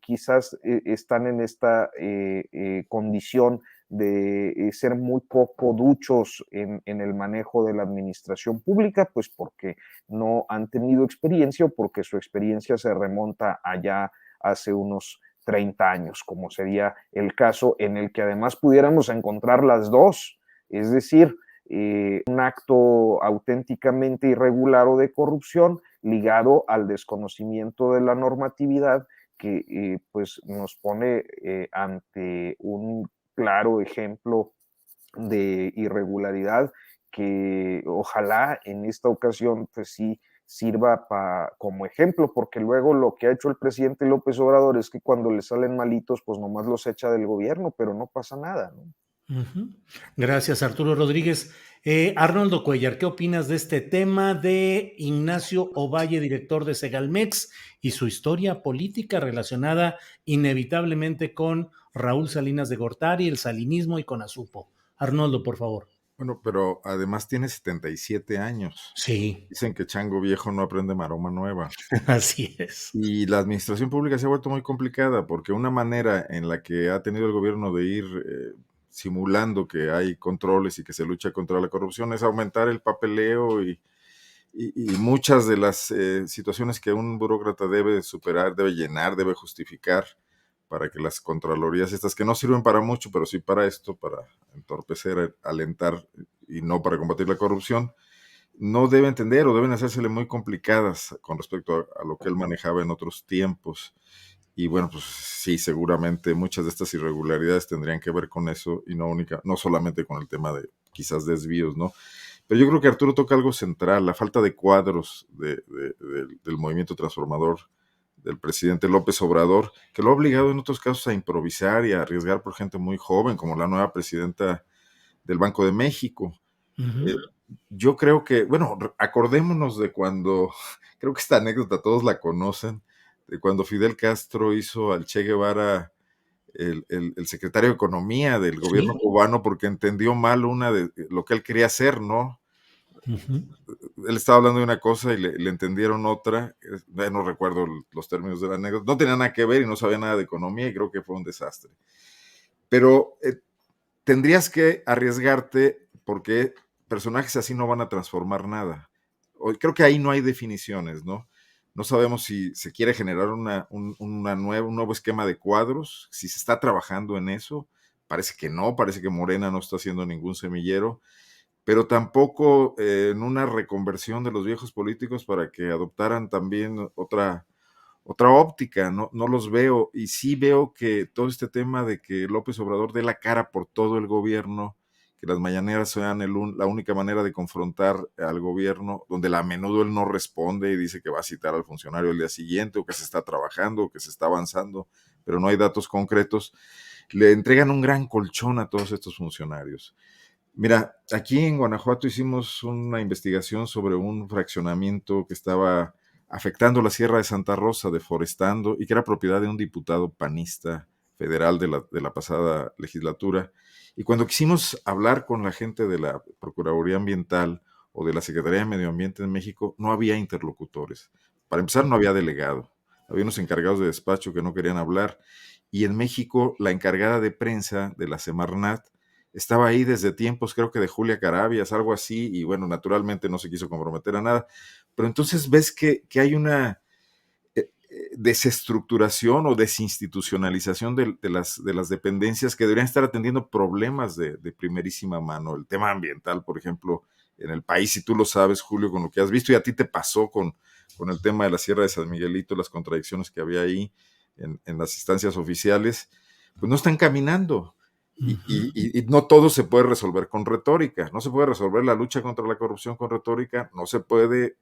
quizás están en esta condición de ser muy poco duchos en el manejo de la administración pública, pues porque no han tenido experiencia o porque su experiencia se remonta allá hace unos 30 años, como sería el caso en el que además pudiéramos encontrar las dos, es decir, un acto auténticamente irregular o de corrupción ligado al desconocimiento de la normatividad que pues nos pone ante un claro ejemplo de irregularidad que ojalá en esta ocasión pues sí sirva como ejemplo, porque luego lo que ha hecho el presidente López Obrador es que cuando le salen malitos, pues nomás los echa del gobierno, pero no pasa nada, ¿no? Uh-huh. Gracias, Arturo Rodríguez. Arnoldo Cuellar, ¿qué opinas de este tema de Ignacio Ovalle, director de Segalmex, y su historia política relacionada inevitablemente con Raúl Salinas de Gortari, el salinismo y Conasupo? Arnoldo, por favor. Bueno, pero además tiene 77 años. Sí, Dicen que chango viejo no aprende maroma nueva. así es. Y la administración pública se ha vuelto muy complicada porque una manera en la que ha tenido el gobierno de ir simulando que hay controles y que se lucha contra la corrupción es aumentar el papeleo y muchas de las situaciones que un burócrata debe superar, debe llenar, debe justificar para que las contralorías estas, que no sirven para mucho, pero sí para esto, para entorpecer, alentar y no para combatir la corrupción, no debe entender o deben hacérsele muy complicadas con respecto a lo que él manejaba en otros tiempos. Y bueno, pues sí, seguramente muchas de estas irregularidades tendrían que ver con eso y no solamente con el tema de quizás desvíos, ¿no? Pero yo creo que Arturo toca algo central, la falta de cuadros del movimiento transformador del presidente López Obrador, que lo ha obligado en otros casos a improvisar y a arriesgar por gente muy joven, como la nueva presidenta del Banco de México. Eh, yo creo que, bueno, acordémonos de cuando, creo que esta anécdota todos la conocen, de cuando Fidel Castro hizo al Che Guevara el secretario de Economía del gobierno Sí. cubano porque entendió mal una de lo que él quería hacer, ¿no? Ujú. Él estaba hablando de una cosa y le entendieron otra, no recuerdo los términos de la anécdota, no tenía nada que ver y no sabía nada de economía y creo que fue un desastre. Pero tendrías que arriesgarte porque personajes así no van a transformar nada. Creo que ahí no hay definiciones, ¿no? No sabemos si se quiere generar un nuevo esquema de cuadros, si se está trabajando en eso. Parece que no, parece que Morena no está haciendo ningún semillero, pero tampoco en una reconversión de los viejos políticos para que adoptaran también otra óptica, no los veo, y sí veo que todo este tema de que López Obrador dé la cara por todo el gobierno, que las mañaneras sean la única manera de confrontar al gobierno, donde a menudo él no responde y dice que va a citar al funcionario el día siguiente, o que se está trabajando, o que se está avanzando, pero no hay datos concretos, le entregan un gran colchón a todos estos funcionarios. Mira, aquí en Guanajuato hicimos una investigación sobre un fraccionamiento que estaba afectando la Sierra de Santa Rosa, deforestando, y que era propiedad de un diputado panista federal de la pasada legislatura. Y cuando quisimos hablar con la gente de la Procuraduría Ambiental o de la Secretaría de Medio Ambiente en México, no había interlocutores. Para empezar, no había delegado. Había unos encargados de despacho que no querían hablar. Y en México, la encargada de prensa de la Semarnat estaba ahí desde tiempos, creo que de Julia Carabias, algo así, y bueno, naturalmente no se quiso comprometer a nada. Pero entonces ves que hay una desestructuración o desinstitucionalización de las dependencias que deberían estar atendiendo problemas de primerísima mano. El tema ambiental, por ejemplo, en el país, si tú lo sabes, Julio, con lo que has visto, y a ti te pasó con el tema de la Sierra de San Miguelito, las contradicciones que había ahí en las instancias oficiales, pues no están caminando. Y no todo se puede resolver con retórica. No se puede resolver la lucha contra la corrupción con retórica, no se puede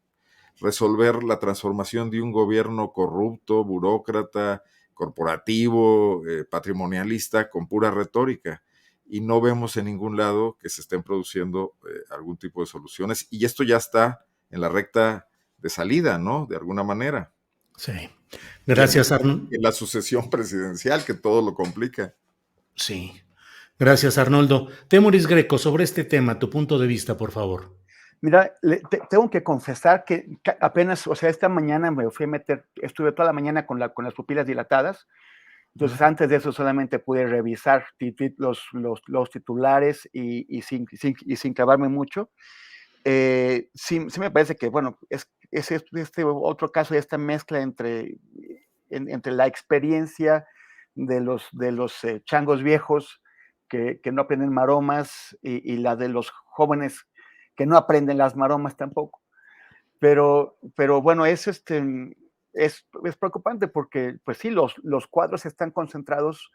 resolver la transformación de un gobierno corrupto, burócrata, corporativo, patrimonialista, con pura retórica. Y no vemos en ningún lado que se estén produciendo algún tipo de soluciones. Y esto ya está en la recta de salida, ¿no? De alguna manera. Sí. Gracias, Arnold. En la sucesión presidencial, que todo lo complica. Sí. Gracias, Arnoldo. Temoris Greco, sobre este tema, tu punto de vista, por favor. Mira, tengo que confesar que apenas, o sea, esta mañana me fui a meter, estuve toda la mañana con las pupilas dilatadas, entonces antes de eso solamente pude revisar los titulares y sin clavarme mucho. Sí me parece que, bueno, es este otro caso de esta mezcla entre la experiencia de los changos viejos que no aprenden maromas y la de los jóvenes que no aprenden las maromas tampoco. Pero bueno, es preocupante porque, pues sí, los cuadros están concentrados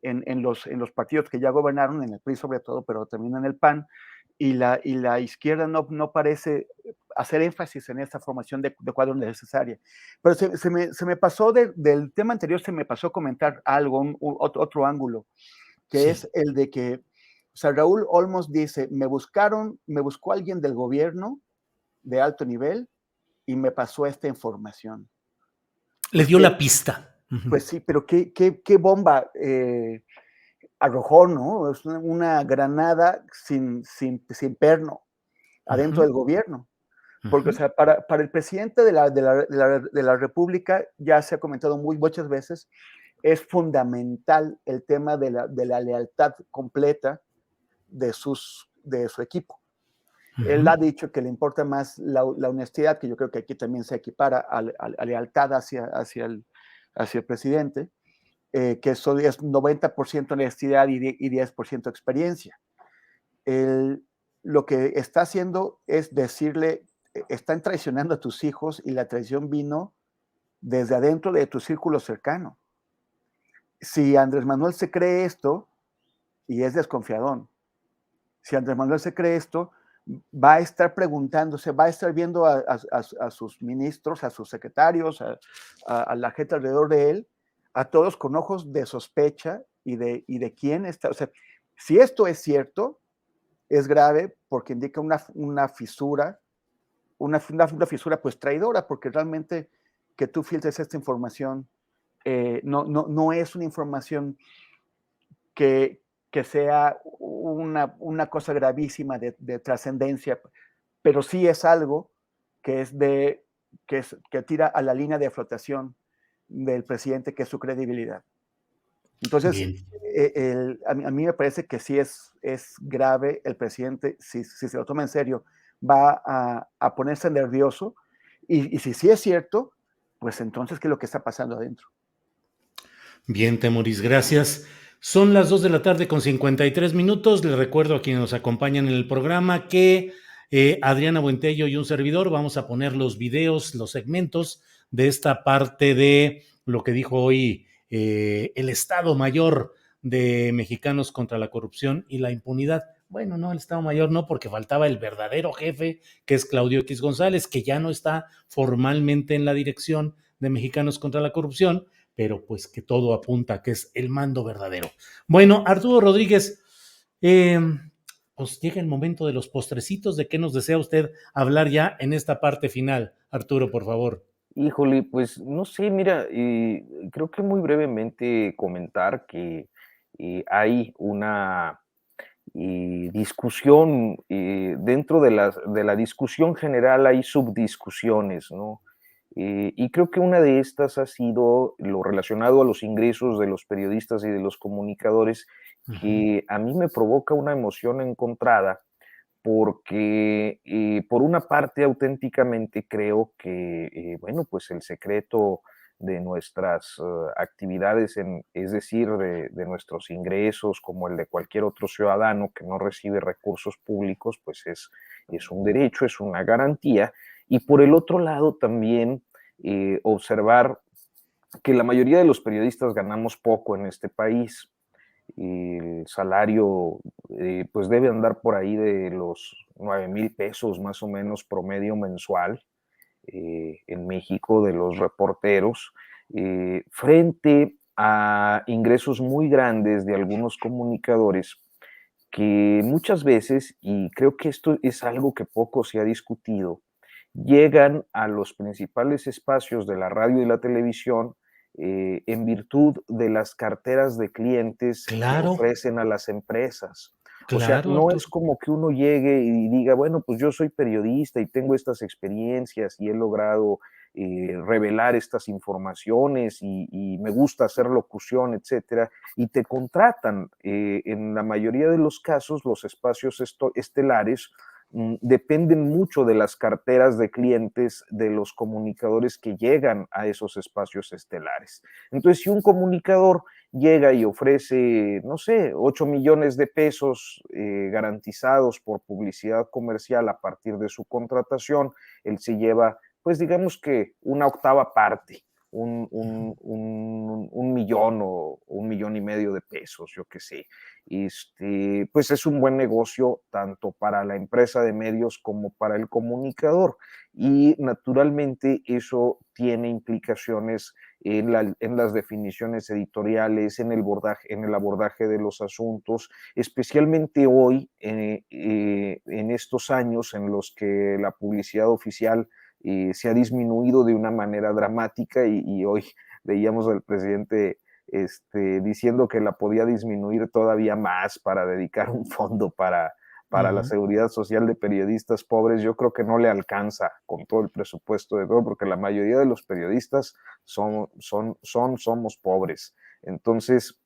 en los partidos que ya gobernaron, en el PRI sobre todo, pero también en el PAN, y la izquierda no parece hacer énfasis en esta formación de cuadros necesaria. Pero se me pasó del tema anterior, se me pasó comentar algo, otro ángulo, que Sí. es el de que, o sea, Raúl Olmos dice, me buscó alguien del gobierno de alto nivel y me pasó esta información. Le dio la pista. Pues sí, pero qué bomba arrojó, ¿no? Es una granada sin perno adentro del gobierno. Porque, o sea, para el presidente de la República, ya se ha comentado muchas veces, es fundamental el tema de la lealtad completa de su equipo. Él ha dicho que le importa más la honestidad, que yo creo que aquí también se equipara a lealtad hacia el presidente, que eso es 90% honestidad y 10% experiencia. Lo que está haciendo es decirle, están traicionando a tus hijos y la traición vino desde adentro de tu círculo cercano. Si Andrés Manuel se cree esto, y es desconfiadón, si Andrés Manuel se cree esto, va a estar preguntándose, va a estar viendo a sus ministros, a sus secretarios, a la gente alrededor de él, a todos con ojos de sospecha y de quién está. O sea, si esto es cierto, es grave porque indica una fisura, una fisura pues traidora, porque realmente que tú filtres esta información no es una información que sea una cosa gravísima de trascendencia, pero sí es algo que que tira a la línea de flotación del presidente, que es su credibilidad. Entonces, Bien. a mí me parece que sí es grave. El presidente, si se lo toma en serio, va a ponerse nervioso, y si sí es cierto, pues entonces, ¿qué es lo que está pasando adentro? Bien, Temoris, gracias. Son las 2 de la tarde con 53 minutos. Les recuerdo a quienes nos acompañan en el programa que Adriana Buentello y un servidor vamos a poner los videos, los segmentos de esta parte de lo que dijo hoy el Estado Mayor de Mexicanos contra la Corrupción y la Impunidad. Bueno, no, el Estado Mayor no, porque faltaba el verdadero jefe, que es Claudio X González, que ya no está formalmente en la dirección de Mexicanos contra la Corrupción, pero pues que todo apunta a que es el mando verdadero. Bueno, Arturo Rodríguez, pues llega el momento de los postrecitos. ¿De qué nos desea usted hablar ya en esta parte final? Arturo, por favor. Híjole, pues no sé, mira, creo que muy brevemente comentar que hay una discusión, dentro de la discusión general hay subdiscusiones, ¿no? Y creo que una de estas ha sido lo relacionado a los ingresos de los periodistas y de los comunicadores, que a mí me provoca una emoción encontrada, porque por una parte auténticamente creo que, bueno, pues el secreto de nuestras actividades, es decir, de nuestros ingresos, como el de cualquier otro ciudadano que no recibe recursos públicos, pues es un derecho, es una garantía. Y por el otro lado también observar que la mayoría de los periodistas ganamos poco en este país. El salario pues debe andar por ahí de los 9,000 pesos más o menos promedio mensual en México de los reporteros, frente a ingresos muy grandes de algunos comunicadores que muchas veces, y creo que esto es algo que poco se ha discutido, llegan a los principales espacios de la radio y la televisión en virtud de las carteras de clientes que Claro, ofrecen a las empresas. O sea, claro, no es Arturo. como que uno llegue y diga, bueno, pues yo soy periodista y tengo estas experiencias y he logrado revelar estas informaciones y me gusta hacer locución, etcétera, y te contratan. En la mayoría de los casos, los espacios estelares dependen mucho de las carteras de clientes de los comunicadores que llegan a esos espacios estelares. Entonces, si un comunicador llega y ofrece, no sé, 8 millones de pesos garantizados por publicidad comercial a partir de su contratación, él se lleva, pues digamos que una octava parte, un millón o 1,5 millones de pesos, yo qué sé. Pues es un buen negocio tanto para la empresa de medios como para el comunicador. Y naturalmente eso tiene implicaciones en las definiciones editoriales, en el abordaje de los asuntos, especialmente hoy, en estos años en los que la publicidad oficial se ha disminuido de una manera dramática y hoy veíamos al presidente diciendo que la podía disminuir todavía más para dedicar un fondo para la seguridad social de periodistas pobres. Yo creo que no le alcanza con todo el presupuesto de todo, porque la mayoría de los periodistas somos pobres. Entonces,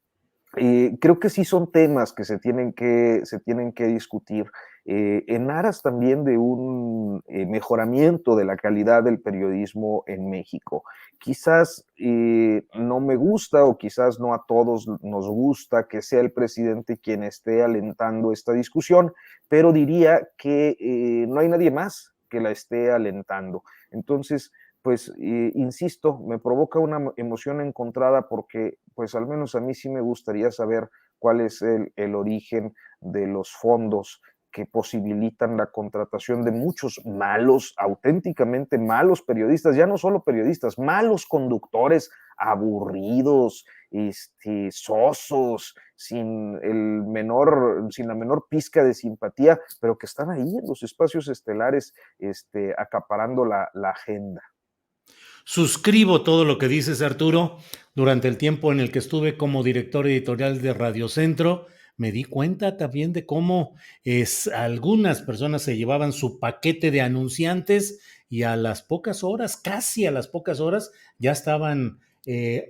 creo que sí son temas que se tienen que discutir en aras también de un mejoramiento de la calidad del periodismo en México. Quizás no me gusta o quizás no a todos nos gusta que sea el presidente quien esté alentando esta discusión, pero diría que no hay nadie más que la esté alentando. Entonces, pues, insisto, me provoca una emoción encontrada porque, pues, al menos a mí sí me gustaría saber cuál es el origen de los fondos que posibilitan la contratación de muchos malos, auténticamente malos periodistas, ya no solo periodistas, malos conductores, aburridos, sosos, sin la menor pizca de simpatía, pero que están ahí en los espacios estelares, acaparando la agenda. Suscribo todo lo que dices, Arturo. Durante el tiempo en el que estuve como director editorial de Radio Centro, me di cuenta también de cómo algunas personas se llevaban su paquete de anunciantes y a las pocas horas, casi a las pocas horas, ya estaban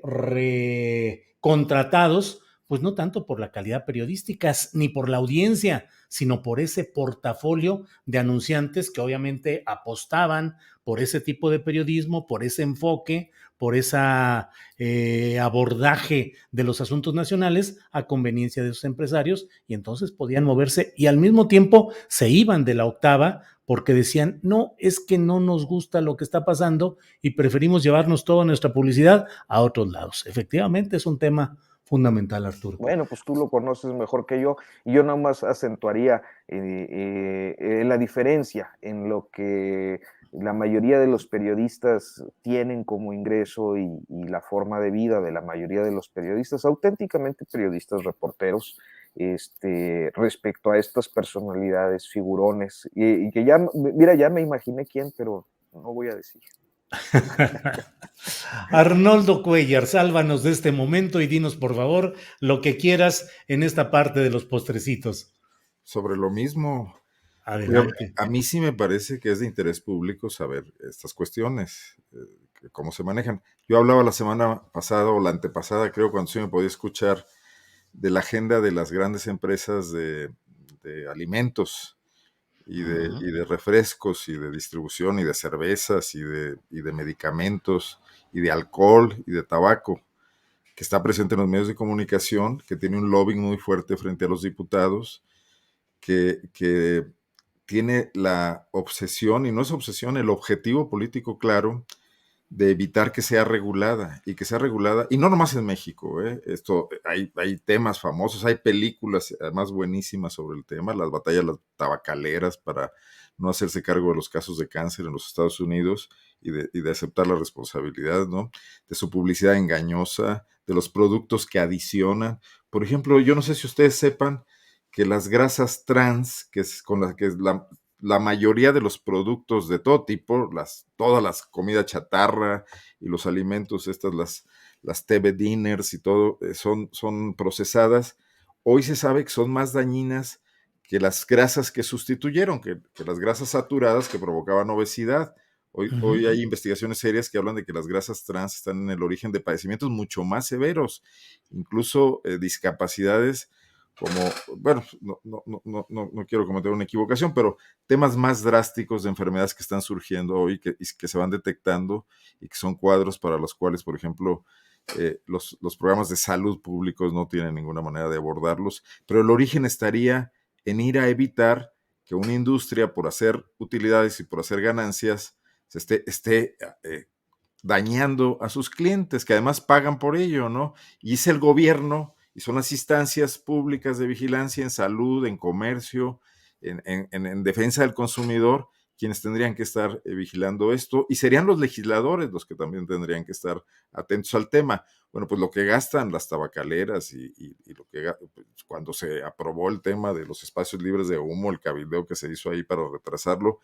recontratados, pues no tanto por la calidad periodística ni por la audiencia, sino por ese portafolio de anunciantes que obviamente apostaban por ese tipo de periodismo, por ese enfoque, por ese abordaje de los asuntos nacionales a conveniencia de sus empresarios, y entonces podían moverse y al mismo tiempo se iban de la octava porque decían, no, es que no nos gusta lo que está pasando y preferimos llevarnos toda nuestra publicidad a otros lados. Efectivamente es un tema fundamental, Arturo. Bueno, pues tú lo conoces mejor que yo, y yo nada más acentuaría la diferencia en lo que la mayoría de los periodistas tienen como ingreso y la forma de vida de la mayoría de los periodistas, auténticamente periodistas reporteros, respecto a estas personalidades, figurones, y que ya, mira, ya me imaginé quién, pero no voy a decir. Arnoldo Cuellar, sálvanos de este momento y dinos por favor lo que quieras en esta parte de los postrecitos. Sobre lo mismo, Adelante. a mí sí me parece que es de interés público saber estas cuestiones, cómo se manejan. Yo hablaba la semana pasada o la antepasada, creo, cuando sí me podía escuchar, de la agenda de las grandes empresas de alimentos y de refrescos y de distribución y de cervezas y de medicamentos y de alcohol y de tabaco, que está presente en los medios de comunicación, que tiene un lobbying muy fuerte frente a los diputados, que tiene la obsesión, y no es obsesión, el objetivo político claro de evitar que sea regulada, y no nomás en México, esto, hay temas famosos, hay películas además buenísimas sobre el tema, las batallas las tabacaleras para no hacerse cargo de los casos de cáncer en los Estados Unidos y de aceptar la responsabilidad, ¿no? De su publicidad engañosa, de los productos que adicionan. Por ejemplo, yo no sé si ustedes sepan que las grasas trans, que es con las que la mayoría de los productos de todo tipo, todas las comidas chatarra y los alimentos, las TV dinners y todo, son procesadas. Hoy se sabe que son más dañinas que las grasas que sustituyeron, que las grasas saturadas que provocaban obesidad. Hoy hay investigaciones serias que hablan de que las grasas trans están en el origen de padecimientos mucho más severos, incluso discapacidades como, bueno, no quiero cometer una equivocación, pero temas más drásticos de enfermedades que están surgiendo hoy y que se van detectando y que son cuadros para los cuales, por ejemplo, los programas de salud públicos no tienen ninguna manera de abordarlos, pero el origen estaría en ir a evitar que una industria, por hacer utilidades y por hacer ganancias, se esté dañando a sus clientes, que además pagan por ello, ¿no? Y es el gobierno y son las instancias públicas de vigilancia en salud, en comercio, en defensa del consumidor, quienes tendrían que estar vigilando esto, y serían los legisladores los que también tendrían que estar atentos al tema. Bueno, pues lo que gastan las tabacaleras y lo que cuando se aprobó el tema de los espacios libres de humo, el cabildeo que se hizo ahí para retrasarlo,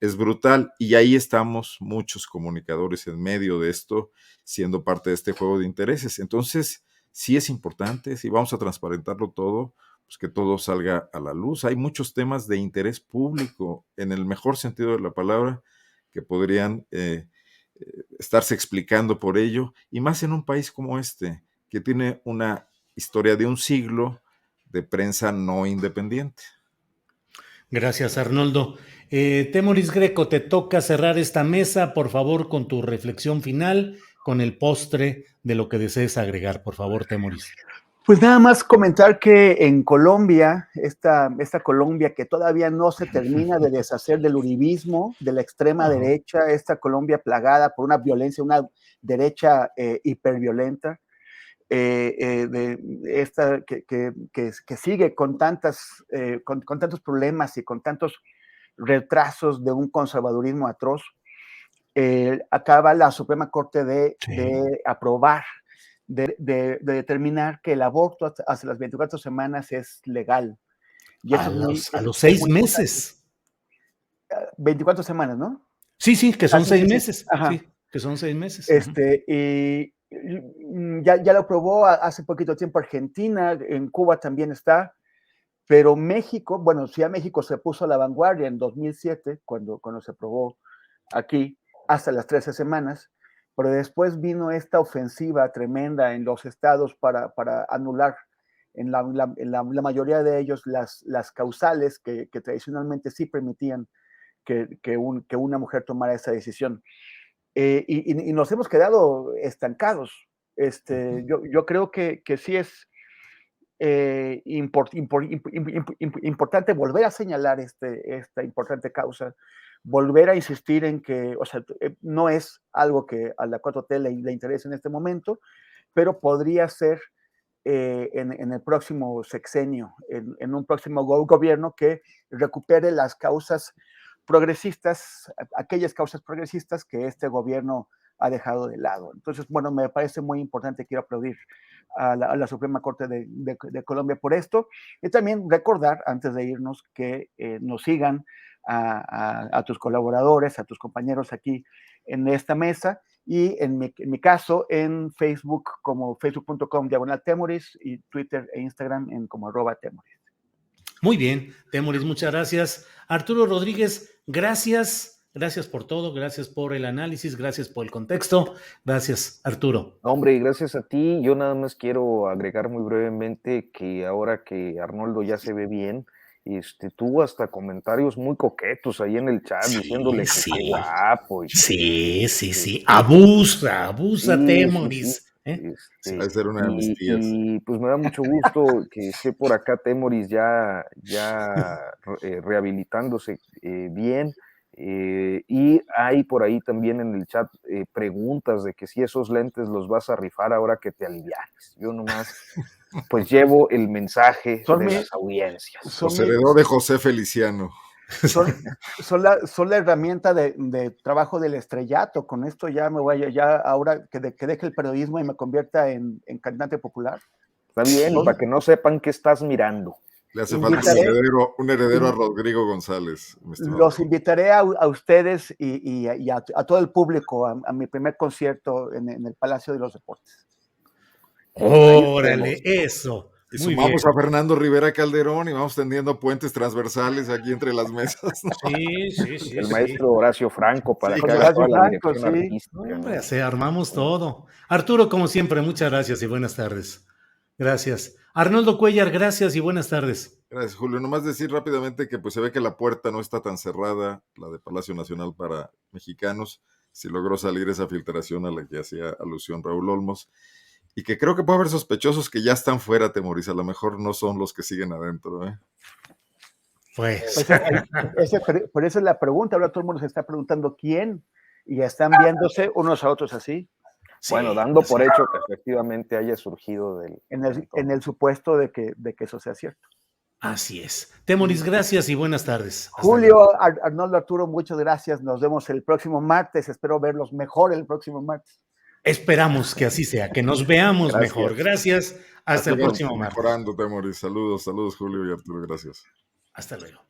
es brutal, y ahí estamos muchos comunicadores en medio de esto, siendo parte de este juego de intereses. Entonces, sí es importante, si vamos a transparentarlo todo, pues que todo salga a la luz. Hay muchos temas de interés público, en el mejor sentido de la palabra, que podrían estarse explicando por ello, y más en un país como este, que tiene una historia de un siglo de prensa no independiente. Gracias, Arnoldo. Temoris Greco, te toca cerrar esta mesa, por favor, con tu reflexión final, con el postre de lo que desees agregar. Por favor, Temoris. Pues nada más comentar que en Colombia, esta Colombia que todavía no se termina de deshacer del uribismo, de la extrema derecha, esta Colombia plagada por una violencia, una derecha hiperviolenta, de esta que sigue con tantos problemas y con tantos retrasos de un conservadurismo atroz, acaba la Suprema Corte de aprobar, de determinar que el aborto hasta las 24 semanas es legal. Y eso a los 6 meses. 24 semanas, ¿no? Sí, que son 6 meses. Ajá. Sí, que son 6 meses. Y ya lo aprobó hace poquito tiempo Argentina, en Cuba también está, pero México, bueno, sí, a México se puso a la vanguardia en 2007, cuando se aprobó aquí, hasta las 13 semanas, pero después vino esta ofensiva tremenda en los estados para anular en la mayoría de ellos las causales que tradicionalmente sí permitían que una mujer tomara esa decisión. Y nos hemos quedado estancados. Yo creo que sí es importante volver a señalar esta importante causa, volver a insistir en que, o sea, no es algo que a la 4T le interese en este momento, pero podría ser en el próximo sexenio, en un próximo gobierno que recupere las causas progresistas, aquellas causas progresistas que este gobierno ha dejado de lado. Entonces, bueno, me parece muy importante, quiero aplaudir a la Suprema Corte de Colombia por esto, y también recordar, antes de irnos, que nos sigan a tus colaboradores, a tus compañeros aquí en esta mesa, y en mi caso en Facebook como facebook.com/Temoris y Twitter e Instagram como @Temoris. Muy bien, Temoris, muchas gracias. Arturo Rodríguez, gracias por todo, gracias por el análisis, gracias por el contexto, gracias, Arturo. Hombre, gracias a ti. Yo nada más quiero agregar muy brevemente que ahora que Arnoldo ya se ve bien, tuvo hasta comentarios muy coquetos ahí en el chat, diciéndole que qué guapo. Sí. Abusa, Temoris. Va a ser una amnistía. Y pues me da mucho gusto que esté por acá Temoris ya rehabilitándose bien. Y hay por ahí también en el chat preguntas de que si esos lentes los vas a rifar ahora que te alivianes. Yo nomás pues llevo el mensaje de las audiencias. Los heredó de José Feliciano. Son la herramienta de trabajo del estrellato. Con esto ya me voy ahora que deje el periodismo y me convierta en cantante popular. Está bien, para que no sepan qué estás mirando. Le hace falta un heredero a Rodrigo González. Los invitaré a ustedes y a todo el público a mi primer concierto en el Palacio de los Deportes. ¡Órale, eso! Y sumamos a Fernando Rivera Calderón y vamos tendiendo puentes transversales aquí entre las mesas, ¿no? Sí. El maestro Horacio Franco para sí, que haga toda la dirección artística. Hombre, armamos todo. Arturo, como siempre, muchas gracias y buenas tardes. Gracias. Arnoldo Cuellar, gracias y buenas tardes. Gracias, Julio. Nomás decir rápidamente que pues se ve que la puerta no está tan cerrada, la de Palacio Nacional para mexicanos, si logró salir esa filtración a la que hacía alusión Raúl Olmos, y que creo que puede haber sospechosos que ya están fuera, Temoris, a lo mejor no son los que siguen adentro, ¿eh? Pues por eso es la pregunta, ahora todo el mundo se está preguntando quién, y ya están viéndose unos a otros así. Sí, bueno, dando por hecho que efectivamente haya surgido en el supuesto de que eso sea cierto. Así es. Temoris, gracias y buenas tardes. Julio, Arnoldo, Arturo, muchas gracias. Nos vemos el próximo martes. Espero verlos mejor el próximo martes. Esperamos que así sea, que nos veamos mejor. Gracias. Hasta el próximo martes. Mejorando, Temoris. Saludos, Julio y Arturo. Gracias. Hasta luego.